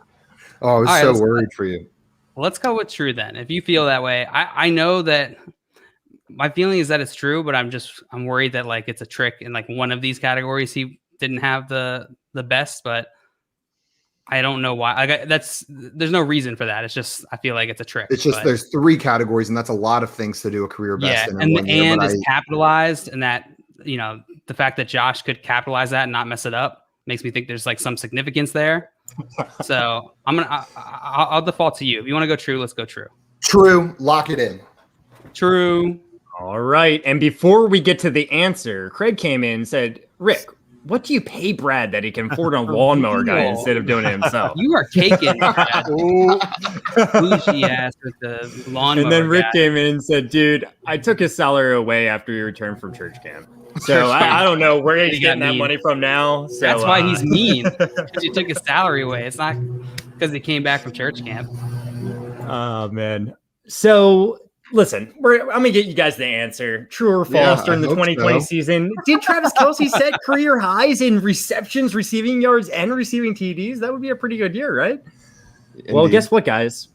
Speaker 1: Oh, I was
Speaker 3: All right,
Speaker 1: so
Speaker 3: let's-
Speaker 1: worried for you.
Speaker 3: Let's go with true then. If you feel that way, I know that my feeling is that it's true, but I'm worried that like it's a trick in like one of these categories. He didn't have the best, but I don't know why. There's no reason for that. It's just I feel like it's a trick.
Speaker 1: It's just
Speaker 3: but,
Speaker 1: there's 3 categories, and that's a lot of things to do a career best in.
Speaker 3: and
Speaker 1: one
Speaker 3: the
Speaker 1: year,
Speaker 3: and
Speaker 1: but
Speaker 3: is capitalized, and that the fact that Josh could capitalize that and not mess it up makes me think there's like some significance there. So I'll default to you. If you want to go true, let's go true.
Speaker 1: True. Lock it in.
Speaker 3: True.
Speaker 4: All right. And before we get to the answer, Craig came in and said, Rick, what do you pay Brad that he can afford a lawnmower guy instead of doing it himself?
Speaker 3: You are caking that bougie ass with the lawnmower.
Speaker 4: And then Rick
Speaker 3: guy.
Speaker 4: came in and said, dude, I took his salary away after he returned from church camp. So I don't know where he's
Speaker 3: He got
Speaker 4: getting that
Speaker 3: mean.
Speaker 4: money from now. So,
Speaker 3: That's why he's mean. Because you took his salary away. It's not because he came back from church camp.
Speaker 4: Oh, man. So, listen, I'm going to get you guys the answer. True or false
Speaker 1: Yeah,
Speaker 4: during the
Speaker 1: I hope
Speaker 4: 2020
Speaker 1: so.
Speaker 4: season. Did Travis Kelce set career highs in receptions, receiving yards, and receiving TDs? That would be a pretty good year, right? Well,
Speaker 1: Indeed.
Speaker 4: guess what, guys?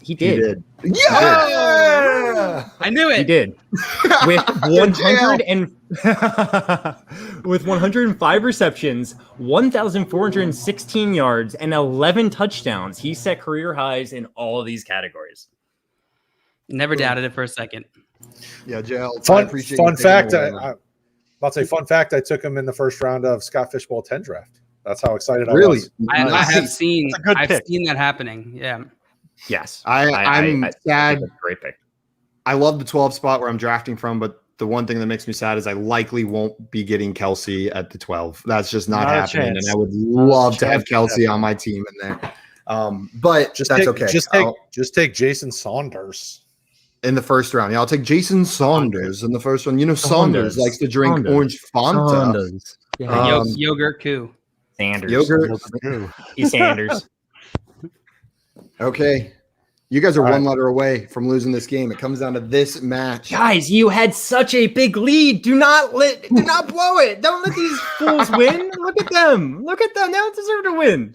Speaker 4: He did.
Speaker 1: Yeah!
Speaker 3: I knew
Speaker 4: He
Speaker 3: it.
Speaker 4: did. With 100 and with 105 receptions, 1,416 yards, and 11 touchdowns, he set career highs in all of these categories.
Speaker 3: Never doubted it for a second.
Speaker 1: Yeah, JL. I
Speaker 2: Fun
Speaker 1: appreciate you taking
Speaker 2: fact.
Speaker 1: it away, man.
Speaker 2: I'll say fun fact. I took him in the first round of Scott Fishbowl 10 draft. That's how excited
Speaker 1: Really?
Speaker 2: I was.
Speaker 3: I have
Speaker 1: Nice.
Speaker 3: seen
Speaker 5: That's a good pick.
Speaker 3: that happening. Yeah.
Speaker 4: Yes.
Speaker 1: I'm sad.
Speaker 4: That's a great pick.
Speaker 1: I love the 12 spot where I'm drafting from, but the one thing that makes me sad is I likely won't be getting Kelsey at the 12. That's just not
Speaker 5: Not a
Speaker 1: happening.
Speaker 5: chance.
Speaker 1: And I would love to have
Speaker 5: chance.
Speaker 1: Kelsey on my team in there. But that's okay.
Speaker 2: Just take Jason Saunders.
Speaker 1: In the first round. Yeah, I'll take Jason Saunders in the first one. You know, Saunders likes to drink orange Fanta.
Speaker 3: Yeah, yogurt coup.
Speaker 4: Sanders.
Speaker 1: Yogurt.
Speaker 4: He's Sanders.
Speaker 1: Okay. You guys are
Speaker 5: All
Speaker 1: one letter away from losing this game. It comes down to this match.
Speaker 4: Guys, you had such a big lead. Do not blow it. Don't let these fools win. Look at them. They don't deserve to win.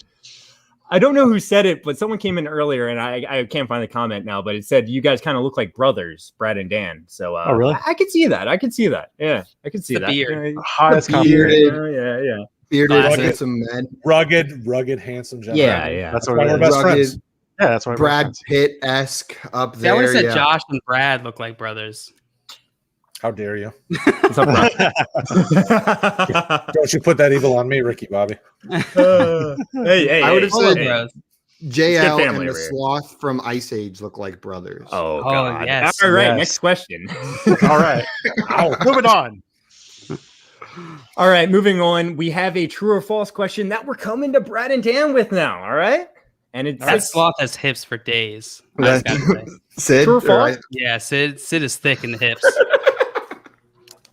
Speaker 4: I don't know who said it, but someone came in earlier, and I can't find the comment now, but it said you guys kind of look like brothers, Brad and Dan. So,
Speaker 5: oh really?
Speaker 4: I could see that. Yeah, I could see
Speaker 3: The
Speaker 4: that.
Speaker 3: beard.
Speaker 5: Highest
Speaker 1: Bearded.
Speaker 5: compliment.
Speaker 4: Yeah.
Speaker 1: Bearded,
Speaker 3: Classic.
Speaker 1: handsome men.
Speaker 2: Rugged, handsome gentleman.
Speaker 4: Yeah.
Speaker 5: That's
Speaker 2: That's
Speaker 5: what
Speaker 2: why
Speaker 5: it
Speaker 2: we're
Speaker 5: is.
Speaker 2: best
Speaker 1: Rugged.
Speaker 2: friends.
Speaker 5: Yeah, that's why.
Speaker 1: Brad Pitt-esque up
Speaker 3: They
Speaker 1: there.
Speaker 3: always said
Speaker 1: yeah.
Speaker 3: Josh and Brad look like brothers.
Speaker 2: How dare you?
Speaker 4: What's up, bro?
Speaker 2: Don't you put that evil on me, Ricky Bobby.
Speaker 4: Hey,
Speaker 1: I would have
Speaker 3: Hold on,
Speaker 1: said
Speaker 3: bros.
Speaker 1: JL
Speaker 4: family
Speaker 1: and the
Speaker 4: over here.
Speaker 1: sloth from Ice Age look like brothers.
Speaker 4: Oh,
Speaker 3: Oh,
Speaker 4: God.
Speaker 3: yes.
Speaker 4: All right,
Speaker 5: Yes.
Speaker 4: next question.
Speaker 5: All right. Moving on.
Speaker 4: All right, moving on. We have a true or false question that we're coming to Brad and Dan with now. All right, and it's
Speaker 3: That sloth has hips for days. I
Speaker 1: That-
Speaker 3: just gotta say.
Speaker 1: Sid?
Speaker 4: True or false?
Speaker 1: Right.
Speaker 3: Yeah, Sid is thick in the hips.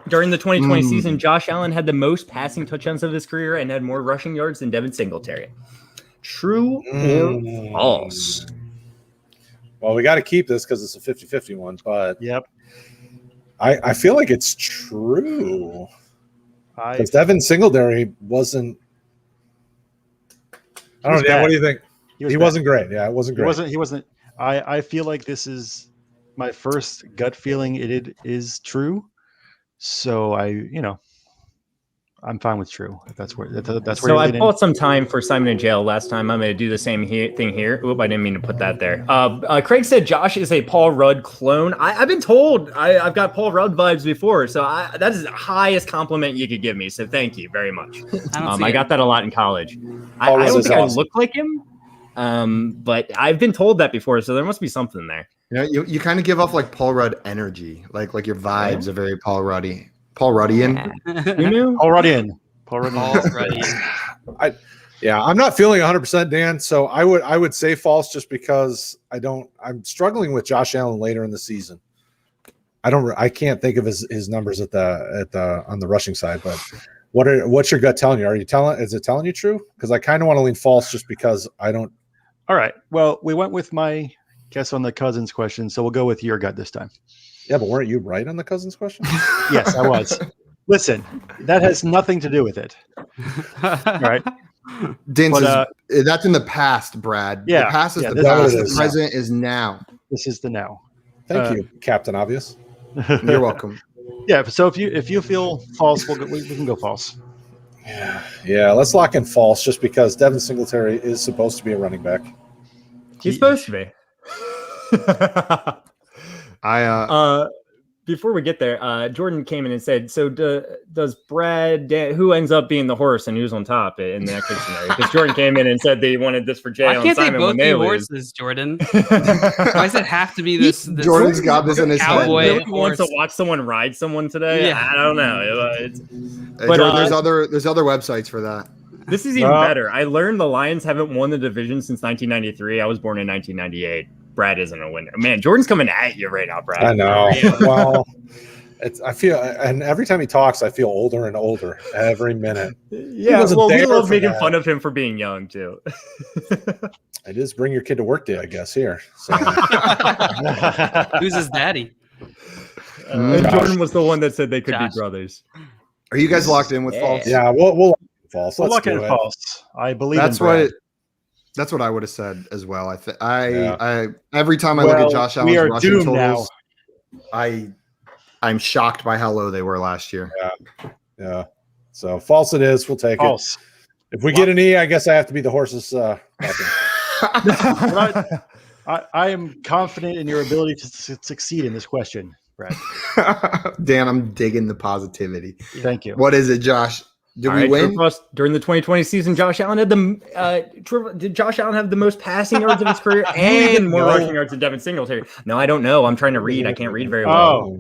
Speaker 4: during the 2020 season. Josh Allen had the most passing touchdowns of his career and had more rushing yards than Devin Singletary. True or false?
Speaker 2: Well, we got to keep this because it's a 50-50 one, but
Speaker 5: Yep.
Speaker 2: I feel like it's true.
Speaker 5: I
Speaker 2: Because Devin Singletary wasn't. I don't know.
Speaker 5: was
Speaker 2: Dan,
Speaker 5: bad.
Speaker 2: what do you think?
Speaker 5: he was
Speaker 2: He
Speaker 5: bad.
Speaker 2: wasn't great. Yeah, it wasn't
Speaker 5: He
Speaker 2: great.
Speaker 5: wasn't. I feel like this is my first gut feeling. It is true. So I'm fine with true. If that's where that's where.
Speaker 4: So
Speaker 5: you're
Speaker 4: I
Speaker 5: leading.
Speaker 4: bought some time for Simon and Jail last time. I'm going to do the same thing here. Oop, I didn't mean to put that there. Craig said Josh is a Paul Rudd clone. I've been told I've got Paul Rudd vibes before, so that is the highest compliment you could give me. So thank you very much. I got that a lot in college. I
Speaker 2: Rudd
Speaker 4: don't
Speaker 2: is
Speaker 4: think I
Speaker 2: awesome.
Speaker 4: look like him, but I've been told that before, so there must be something there.
Speaker 1: You kind of give off like Paul Rudd energy. Like your vibes are very Paul Ruddy. Paul Ruddian.
Speaker 4: You knew?
Speaker 5: Already in. Already.
Speaker 3: Paul's ready.
Speaker 2: Yeah, I'm not feeling 100% Dan, so I would say false just because I'm struggling with Josh Allen later in the season. I can't think of his numbers on the rushing side, but what's your gut telling you? Is it telling you true? Because I kind of want to lean false just because I don't.
Speaker 5: All right. Well, we went with my guess on the Cousins question, so we'll go with your gut this time.
Speaker 2: Yeah, but weren't you right on the Cousins question?
Speaker 5: Yes, I was. Listen, that has nothing to do with it. All right.
Speaker 1: Dan
Speaker 5: But,
Speaker 1: says, that's in the past, Brad.
Speaker 5: yeah,
Speaker 1: The past is
Speaker 5: yeah,
Speaker 1: the
Speaker 5: this is
Speaker 1: past.
Speaker 2: what it
Speaker 1: The
Speaker 2: is.
Speaker 1: present is now.
Speaker 5: This is the now.
Speaker 2: Thank you, Captain Obvious.
Speaker 1: You're welcome.
Speaker 5: Yeah. So if you feel false, we can go false.
Speaker 2: Yeah, let's lock in false just because Devin Singletary is supposed to be a running back.
Speaker 4: He's supposed to be. Before we get there, Jordan came in and said, so does Brad, who ends up being the horse and who's on top in the next scenario? Because Jordan came in and said they wanted this for Jay
Speaker 3: Why
Speaker 4: on
Speaker 3: can't they
Speaker 4: Simon
Speaker 3: both
Speaker 4: when
Speaker 3: be
Speaker 4: they lose.
Speaker 3: horses, Jordan? Why does it have to be this
Speaker 1: Jordan's got this in his head.
Speaker 3: Cowboy
Speaker 4: Really wants to
Speaker 3: horse?
Speaker 4: watch someone ride someone today?
Speaker 3: Yeah.
Speaker 4: I don't know.
Speaker 1: Hey,
Speaker 4: But,
Speaker 1: Jordan, there's other websites for that.
Speaker 4: This is even
Speaker 2: Well-
Speaker 4: better. I learned the Lions haven't won the division since 1993. I was born in 1998. Brad isn't a winner. Man, Jordan's coming at you right now, Brad.
Speaker 2: I know.
Speaker 3: Yeah.
Speaker 2: Well, I feel, and every time he talks, I feel older and older every minute.
Speaker 4: Yeah,
Speaker 2: wasn't
Speaker 4: well, we
Speaker 2: there
Speaker 4: love
Speaker 2: for
Speaker 4: making
Speaker 2: that.
Speaker 4: fun of him for being young, too.
Speaker 2: It is bring your kid to work day, I guess, here. So,
Speaker 3: Who's his daddy?
Speaker 4: And
Speaker 2: Josh.
Speaker 4: Jordan was the one that said they could
Speaker 3: Josh.
Speaker 4: be brothers.
Speaker 1: Are you guys locked in with false?
Speaker 2: yeah, we'll false.
Speaker 5: We'll
Speaker 2: Let's
Speaker 5: look
Speaker 2: do
Speaker 5: at
Speaker 2: it.
Speaker 5: false. I believe
Speaker 1: That's
Speaker 5: in Brad.
Speaker 1: what That's what I would have said as well.
Speaker 2: Yeah.
Speaker 1: I every time I look at
Speaker 5: Well,
Speaker 1: Josh
Speaker 5: we
Speaker 1: Allen's
Speaker 5: are
Speaker 1: rushing
Speaker 5: doomed
Speaker 1: totals, I'm shocked by how low they were last year.
Speaker 2: Yeah. So false it is. We'll take
Speaker 5: False.
Speaker 2: it. If we get an E, I guess I have to be the horse's captain.
Speaker 5: I am confident in your ability to succeed in this question, Brad.
Speaker 1: Dan, I'm digging the positivity.
Speaker 5: Thank you.
Speaker 1: What is it, Josh? Did
Speaker 4: All
Speaker 1: we
Speaker 4: right,
Speaker 1: win?
Speaker 4: true plus, during the 2020 season, Josh Allen had did Josh Allen have the most passing yards of his career and more rushing yards than Devin Singletary? No, I don't know. I'm trying to read. I can't read very well.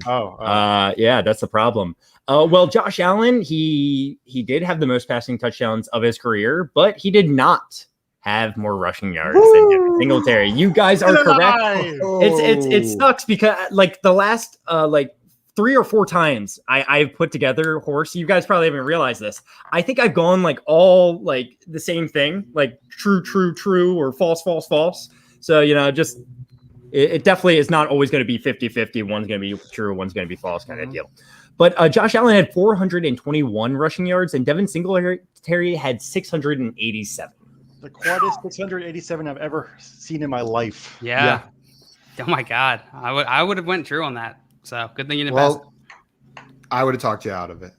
Speaker 4: Yeah, that's the problem. Well, Josh Allen, he did have the most passing touchdowns of his career, but he did not have more rushing yards than Devin Singletary. You guys are correct. It sucks because like the last 3 or 4 times I've put together horse. You guys probably haven't realized this. I think I've gone like all like the same thing, like true, or false. So, just it definitely is not always going to be 50-50. One's going to be true, one's going to be false kind of deal. But Josh Allen had 421 rushing yards and Devin Singletary had 687.
Speaker 5: The quietest 687 I've ever seen in my life.
Speaker 3: Yeah. Oh my God. I would have went true on that. So good thing you didn't pass.
Speaker 1: I would have talked you out of it.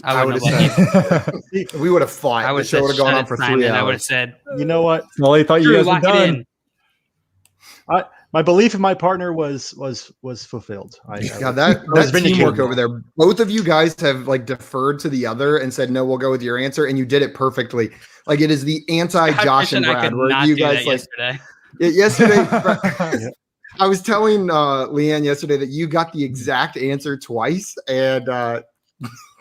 Speaker 3: I would have
Speaker 1: said we would have fought.
Speaker 3: I would
Speaker 1: have gone on for 3 hours.
Speaker 3: I would have said,
Speaker 5: you know what?
Speaker 4: Well, I thought you guys were done.
Speaker 5: My belief in my partner was fulfilled.
Speaker 1: That teamwork over there. Both of you guys have like deferred to the other and said, no, we'll go with your answer. And you did it perfectly. Like it is the anti-Josh and Brad where you guys like yesterday. I was telling Leanne yesterday that you got the exact answer twice and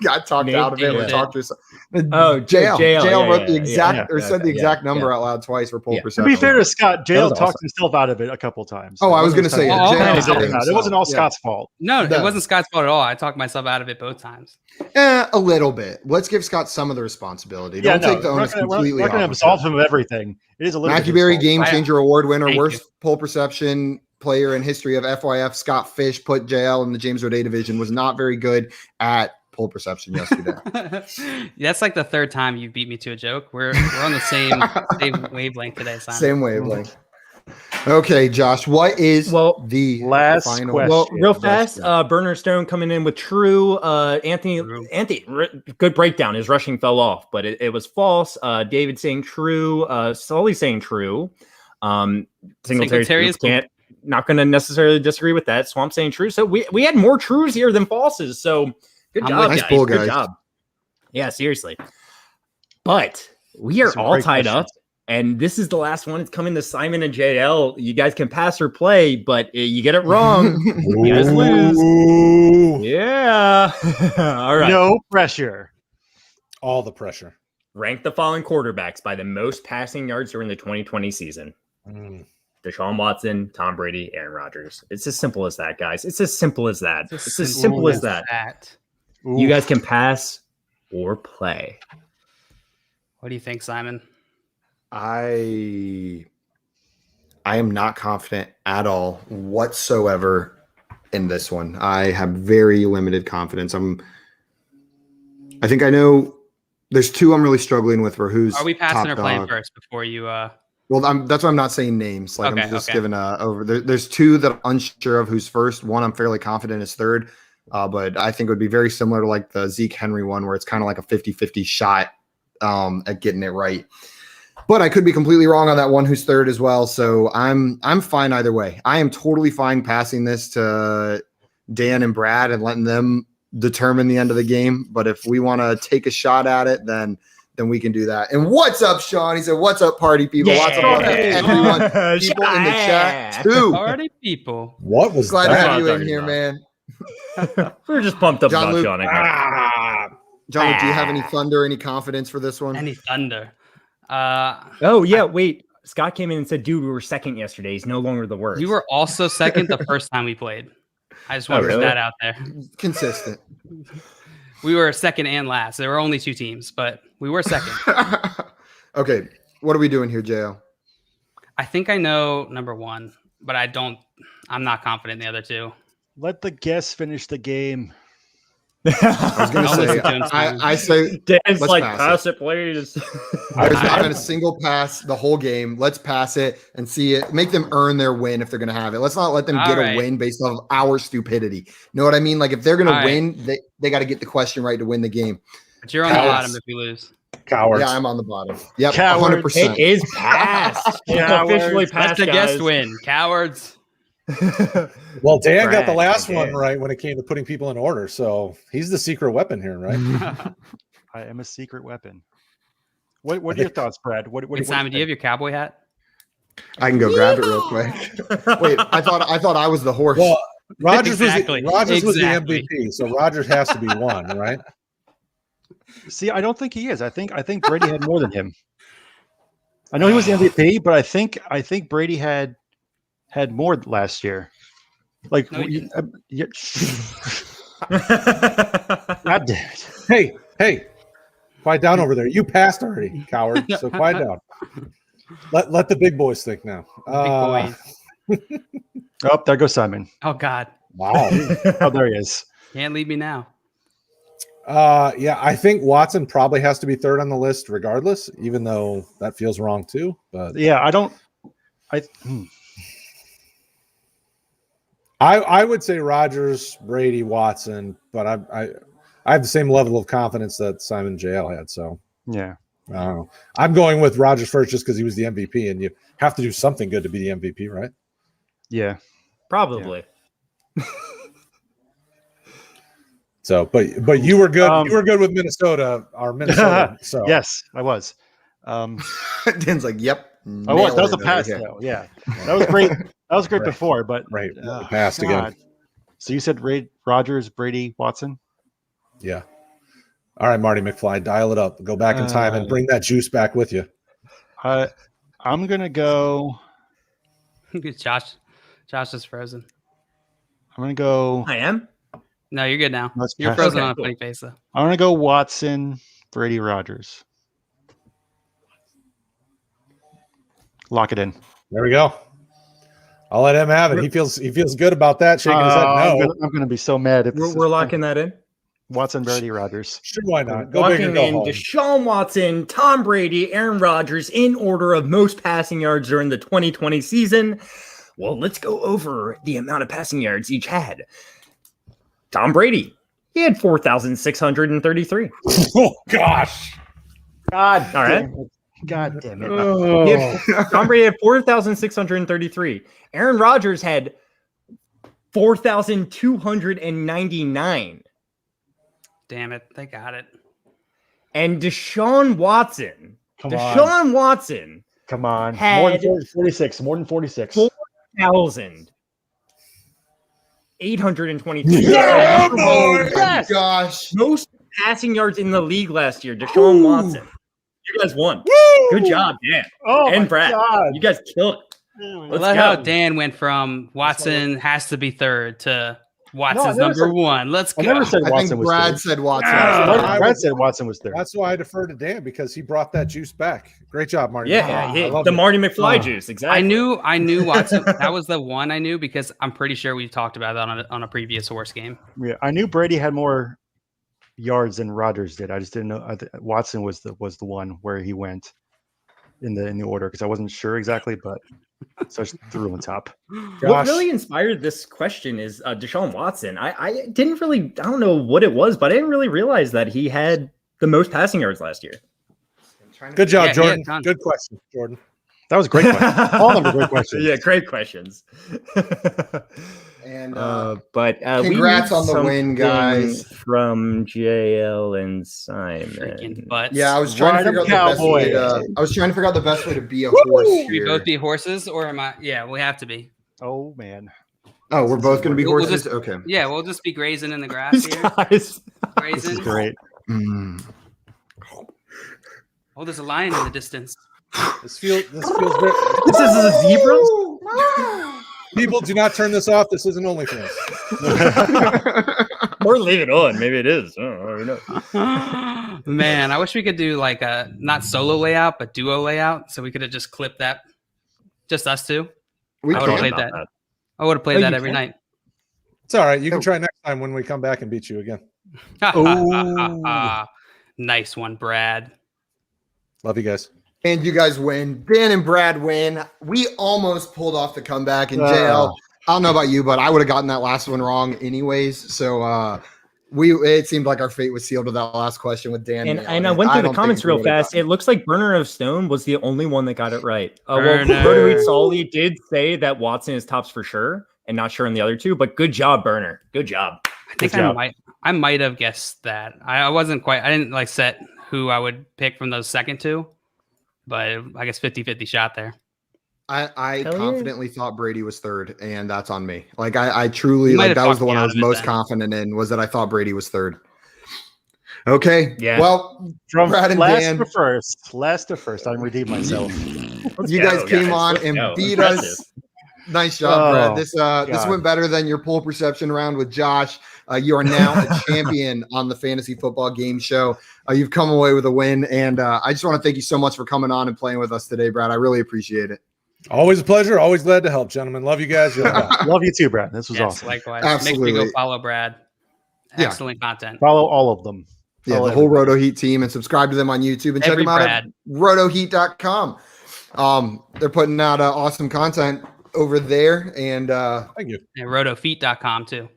Speaker 1: got talked out of it or talked yourself. JL wrote the exact said the exact number out loud twice for poll perception.
Speaker 5: To be fair to Scott, JL talked himself out of it a couple times.
Speaker 1: I was going to say
Speaker 5: it wasn't all Scott's fault.
Speaker 3: No, it wasn't Scott's fault at all. I talked myself out of it both times.
Speaker 1: A little bit. Let's give Scott some of the responsibility. Don't take the onus completely.
Speaker 5: We're not going to absolve him of everything. It is a little.
Speaker 1: Mackie Berry Game Changer Award winner, worst poll perception player in history of FYF. Scott Fish put JL in the James O'Day division. Was not very good at poll perception yesterday.
Speaker 3: That's like the 3rd time you beat me to a joke. We're on the same wavelength today, Simon.
Speaker 1: Same wavelength. Okay, Josh, what is the
Speaker 5: last
Speaker 1: final
Speaker 5: question?
Speaker 4: Well, real fast, Burner Stone coming in with true. Anthony, good breakdown. His rushing fell off, but it was false. David saying true. Sully saying true. Singletary is not going to necessarily disagree with that. Swamp saying true. So we had more trues here than falses. So good job,
Speaker 1: nice
Speaker 4: guys.
Speaker 1: Pull,
Speaker 4: good job. Yeah, seriously. But we are all tied up. And this is the last one. It's coming to Simon and JL. You guys can pass or play, but you get it wrong. You guys lose. Yeah. All right.
Speaker 5: No pressure.
Speaker 2: All the pressure.
Speaker 4: Rank the following quarterbacks by the most passing yards during the 2020 season. Deshaun Watson, Tom Brady, Aaron Rodgers. It's as simple as that, guys. It's as simple as that. It's as simple as that. You guys can pass or play.
Speaker 3: What do you think, Simon?
Speaker 1: I am not confident at all whatsoever in this one. I have very limited confidence. I think I know there's 2 I'm really struggling with for who's
Speaker 3: Are we passing or playing
Speaker 1: dog.
Speaker 3: first before you
Speaker 1: Well, that's why I'm not saying names. Like I'm just giving over. There's 2 that I'm unsure of who's first. One I'm fairly confident is third, but I think it would be very similar to like the Zeke Henry one, where it's kind of like a 50-50 shot at getting it right. But I could be completely wrong on that one who's third as well. So I'm fine either way. I am totally fine passing this to Dan and Brad and letting them determine the end of the game. But if we want to take a shot at it, then we can do that. And what's up, Sean? He said, "What's up, party people? What's up, everyone? People in the chat too.
Speaker 3: Party people.
Speaker 2: What was
Speaker 1: Glad
Speaker 2: that?
Speaker 1: to have you in here, man.
Speaker 4: We're just pumped up
Speaker 1: John
Speaker 4: about
Speaker 1: Luke,
Speaker 4: Sean.
Speaker 1: John Luke, do you have any thunder, any confidence for this one?
Speaker 3: Any thunder?
Speaker 4: Oh yeah, wait. Scott came in and said, "Dude, we were second yesterday. He's no longer the worst."
Speaker 3: We were also second the first time we played. I just want to put that out there.
Speaker 1: Consistent.
Speaker 3: We were second and last. There were only 2 teams, but we were second.
Speaker 1: Okay, what are we doing here, JL?
Speaker 3: I think I know number 1, but I'm not confident in the other 2.
Speaker 5: Let the guests finish the game.
Speaker 1: I was going to
Speaker 3: I'll
Speaker 1: say,
Speaker 3: listen to him, Simon.
Speaker 1: I say
Speaker 4: Dan's
Speaker 1: let's
Speaker 4: like,
Speaker 1: pass
Speaker 4: pass it, please.
Speaker 1: there's not been a single pass the whole game. Let's pass it and see it. Make them earn their win if they're going to have it. Let's not let them
Speaker 3: All
Speaker 1: get
Speaker 3: right.
Speaker 1: a win based off of our stupidity. You know what I mean? Like if they're going
Speaker 3: All
Speaker 1: to
Speaker 3: right.
Speaker 1: win, they got to get the question right to win the game.
Speaker 3: But you're on the
Speaker 2: Cowards.
Speaker 3: bottom if you lose.
Speaker 2: Cowards.
Speaker 1: Yeah, I'm on the bottom. Yep,
Speaker 5: Cowards.
Speaker 1: 100%.
Speaker 4: It is passed. It's
Speaker 5: Cowards.
Speaker 4: officially
Speaker 3: Let
Speaker 4: passed,
Speaker 3: the guest
Speaker 4: guys.
Speaker 3: win, cowards.
Speaker 2: Well, Dan got the
Speaker 4: Brad,
Speaker 2: last
Speaker 4: Dan.
Speaker 2: one right when it came to putting people in order. So he's the secret weapon here, right?
Speaker 5: I am a secret weapon. What are your thoughts, Brad? What
Speaker 3: Wait, Simon, do you have your cowboy hat?
Speaker 1: I can go grab it real quick. Wait, I thought I was the horse.
Speaker 2: Well, Rogers
Speaker 3: Exactly.
Speaker 2: was the
Speaker 3: Exactly.
Speaker 2: MVP, so Rogers has to be one, right?
Speaker 5: See, I don't think he is. I think Brady had more than him. I know he was the MVP, but I think Brady had more last year. Like,
Speaker 3: No, he
Speaker 5: yeah. God damn it.
Speaker 2: Hey, quiet down over there. You passed already, coward. So quiet down. Let the big boys think now.
Speaker 3: Big boys.
Speaker 5: Oh, there goes Simon.
Speaker 3: Oh God,
Speaker 2: Wow.
Speaker 5: Oh, there he is.
Speaker 3: can't leave me now.
Speaker 2: Yeah, I think Watson probably has to be third on the list regardless, even though that feels wrong too. But
Speaker 5: Yeah,
Speaker 2: I would say Rogers, Brady, Watson, but I have the same level of confidence that Simon JL had. So
Speaker 5: yeah.
Speaker 2: I don't know. I'm going with Rogers first just because he was the MVP, and you have to do something good to be the MVP, right?
Speaker 5: Yeah.
Speaker 4: Probably.
Speaker 2: So, but you were good. You
Speaker 5: Um,
Speaker 2: were good with Minnesota, our Minnesota. So
Speaker 5: Yes, I was.
Speaker 1: Dan's like, yep.
Speaker 5: I was. That was a
Speaker 1: nailed it
Speaker 5: pass,
Speaker 1: over here.
Speaker 5: though. Yeah, that was great. That was great
Speaker 2: Right.
Speaker 5: before, but
Speaker 2: right, passed
Speaker 5: God.
Speaker 2: again.
Speaker 5: So you said Rogers, Brady, Watson.
Speaker 2: Yeah. All right, Marty McFly, dial it up. Go back in time and bring that juice back with you.
Speaker 5: I'm gonna go.
Speaker 3: Josh is frozen.
Speaker 5: I'm gonna go.
Speaker 4: I am.
Speaker 3: No, you're good now.
Speaker 5: Let's
Speaker 3: You're
Speaker 5: pass.
Speaker 3: frozen
Speaker 4: Okay,
Speaker 3: on a
Speaker 4: cool.
Speaker 3: funny face though.
Speaker 5: I'm gonna go Watson, Brady, Rogers. Lock it in.
Speaker 2: There we go. I'll let him have it. He feels good about that. Shaking his head. No,
Speaker 5: I'm gonna be so mad if
Speaker 4: We're locking that in.
Speaker 5: Watson, Brady, Rogers.
Speaker 2: sure, why not? Go big or
Speaker 4: Locking
Speaker 2: go
Speaker 4: in
Speaker 2: home.
Speaker 4: Deshaun Watson, Tom Brady, Aaron Rodgers in order of most passing yards during the 2020 season. Well, let's go over the amount of passing yards each had. Tom Brady, he had 4,633.
Speaker 2: Oh gosh.
Speaker 5: God,
Speaker 4: All right.
Speaker 5: damn it. God damn it.
Speaker 4: He had- Tom Brady had 4,633. Aaron Rodgers had 4,299.
Speaker 3: Damn it, they got it.
Speaker 4: And Deshaun Watson,
Speaker 5: Come on.
Speaker 4: Deshaun Watson,
Speaker 5: Come on.
Speaker 4: Had-
Speaker 5: More than 46. More than 46.
Speaker 4: 4,822.
Speaker 2: Yeah,
Speaker 1: Oh
Speaker 2: boy.
Speaker 1: my gosh.
Speaker 4: Most passing yards in the league last year. Deshaun Watson. You guys won. Good job, Dan.
Speaker 5: Oh,
Speaker 4: And
Speaker 5: my
Speaker 4: Brad.
Speaker 5: God.
Speaker 4: You guys killed it.
Speaker 3: I
Speaker 4: Let's
Speaker 3: love how
Speaker 4: go.
Speaker 3: Dan went from Watson has to be third to Watson's
Speaker 5: never
Speaker 3: number
Speaker 5: said-
Speaker 3: one. Let's
Speaker 5: I
Speaker 3: go.
Speaker 5: never said
Speaker 1: I
Speaker 5: Watson
Speaker 1: think
Speaker 5: was
Speaker 1: Brad
Speaker 5: third.
Speaker 1: said Watson.
Speaker 5: Brad said Watson was third.
Speaker 2: That's why I defer to Dan because he brought that juice back. Great job, Marty.
Speaker 4: Yeah,
Speaker 2: I love
Speaker 4: the
Speaker 2: it.
Speaker 4: Marty McFly
Speaker 2: Oh.
Speaker 4: juice. Exactly.
Speaker 3: I knew Watson. That was the one I knew because I'm pretty sure we talked about that on a previous horse game.
Speaker 5: Yeah, I knew Brady had more yards than Rodgers did. I just didn't know Watson was the one where he went in the order because I wasn't sure exactly, but so I just threw him on top.
Speaker 4: What
Speaker 2: Josh.
Speaker 4: really inspired this question is Deshaun Watson. I didn't really, I don't know what it was, but I didn't really realize that he had the most passing yards last year.
Speaker 2: Good job,
Speaker 3: Yeah,
Speaker 2: Jordan.
Speaker 3: yeah,
Speaker 2: Good question, Jordan.
Speaker 5: That was a great question. All of them were great questions.
Speaker 4: Yeah, great questions.
Speaker 1: And
Speaker 4: But we
Speaker 1: congrats
Speaker 4: need
Speaker 1: on the win,
Speaker 4: something
Speaker 1: guys.
Speaker 4: From JL and Simon.
Speaker 3: Freaking butts.
Speaker 1: yeah, I was trying to
Speaker 5: Ride 'em,
Speaker 1: figure out the best way
Speaker 5: Cowboys.
Speaker 1: to. I was trying to figure out the best way to be a horse
Speaker 3: Should we
Speaker 1: here.
Speaker 3: both be horses or am I? Yeah, we have to be.
Speaker 5: Oh man.
Speaker 1: Oh, we're both going to be
Speaker 3: We'll
Speaker 1: horses.
Speaker 3: just-
Speaker 1: Okay.
Speaker 3: Yeah, we'll just be grazing in the grass
Speaker 4: These
Speaker 3: here.
Speaker 4: guys.
Speaker 5: This
Speaker 3: Grazing.
Speaker 5: is great.
Speaker 1: Mm.
Speaker 3: Oh, there's a lion in the distance.
Speaker 2: This feels very.
Speaker 4: This is a zebra?
Speaker 2: People, do not turn this off. This isn't OnlyFans.
Speaker 4: Or leave it on. Maybe it is. I don't know.
Speaker 3: Man, I wish we could do like a not solo layout, but duo layout. So we could have just clipped that. Just us two.
Speaker 1: We
Speaker 3: I would have
Speaker 1: can.
Speaker 3: played that. I would have played
Speaker 2: Oh,
Speaker 3: that
Speaker 2: you
Speaker 3: every
Speaker 2: can?
Speaker 3: night.
Speaker 2: It's all right. You can try next time when we come back and beat you again. Oh.
Speaker 3: Nice one, Brad.
Speaker 2: Love you guys.
Speaker 1: And you guys win. Dan and Brad win. We almost pulled off the comeback. And JL, I don't know about you, but I would have gotten that last one wrong anyways. So it seemed like our fate was sealed with that last question with Dan.
Speaker 4: And I went through the comments real fast. It looks like Burner of Stone was the only one that got it right. Well, Roto Solly did say that Watson is tops for sure, and not sure on the other two. But good job, Burner. Good job.
Speaker 3: I think I might have guessed that. I wasn't quite. I didn't like set who I would pick from those second two, but I guess 50-50 shot there.
Speaker 1: I confidently thought Brady was third, and that's on me. Like I truly like that was the one I was most confident in, was that I thought Brady was third. Okay.
Speaker 4: Yeah.
Speaker 1: Well,
Speaker 5: from
Speaker 1: Brad and
Speaker 5: last
Speaker 1: Dan,
Speaker 5: to first, I redeemed myself.
Speaker 1: You guys came on and beat us. Nice job, Brad. This went better than your poll perception round with Josh. You are now a champion on the Fantasy Football Game Show. You've come away with a win, and I just want to thank you so much for coming on and playing with us today, Brad. I really appreciate it.
Speaker 2: Always a pleasure. Always glad to help, gentlemen. Love you guys.
Speaker 5: Love you too, Brad. This was awesome.
Speaker 3: Likewise.
Speaker 1: Absolutely.
Speaker 3: Make sure you go follow Brad. Excellent content.
Speaker 5: Follow all of them.
Speaker 1: Yeah, the whole Roto Heat team, and subscribe to them on YouTube and check them out at rotoheat.com. They're putting out awesome content over there, and
Speaker 2: thank you.
Speaker 3: And rotofeet.com too.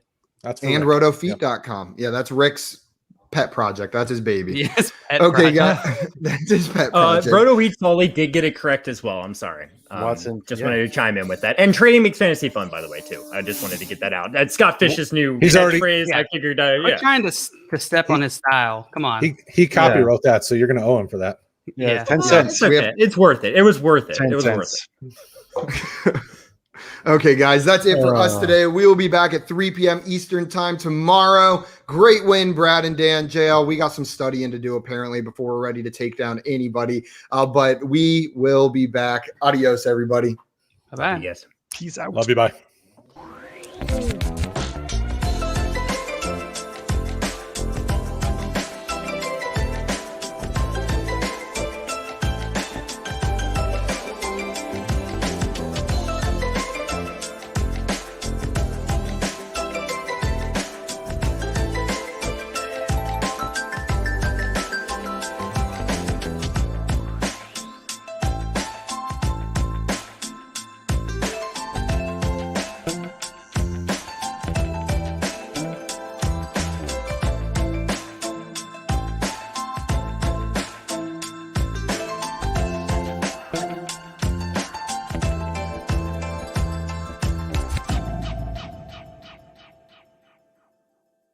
Speaker 2: That's
Speaker 1: and
Speaker 2: Rick.
Speaker 1: rotofeet.com. Yeah, that's Rick's pet project. That's his baby.
Speaker 3: Yes.
Speaker 1: Okay, guys. That's his pet project.
Speaker 4: Roto Heat Solly did get it correct as well. I'm sorry.
Speaker 5: Watson
Speaker 4: just wanted to chime in with that. And trading makes fantasy fun, by the way, too. I just wanted to get that out. That's Scott Fish's new phrase. I figured.
Speaker 3: We're trying to step on his style. Come on.
Speaker 2: He copywrote that, so you're going to owe him for that.
Speaker 5: Yeah, 10 cents.
Speaker 4: It's worth it. It was worth it. It was worth
Speaker 5: it.
Speaker 1: Okay, guys, that's it for us today. We will be back at 3 p.m. Eastern time tomorrow. Great win, Brad and Dan. JL, we got some studying to do apparently before we're ready to take down anybody. But we will be back. Adios, everybody.
Speaker 3: Bye-bye.
Speaker 4: Yes.
Speaker 5: Peace out.
Speaker 2: Love you. Bye.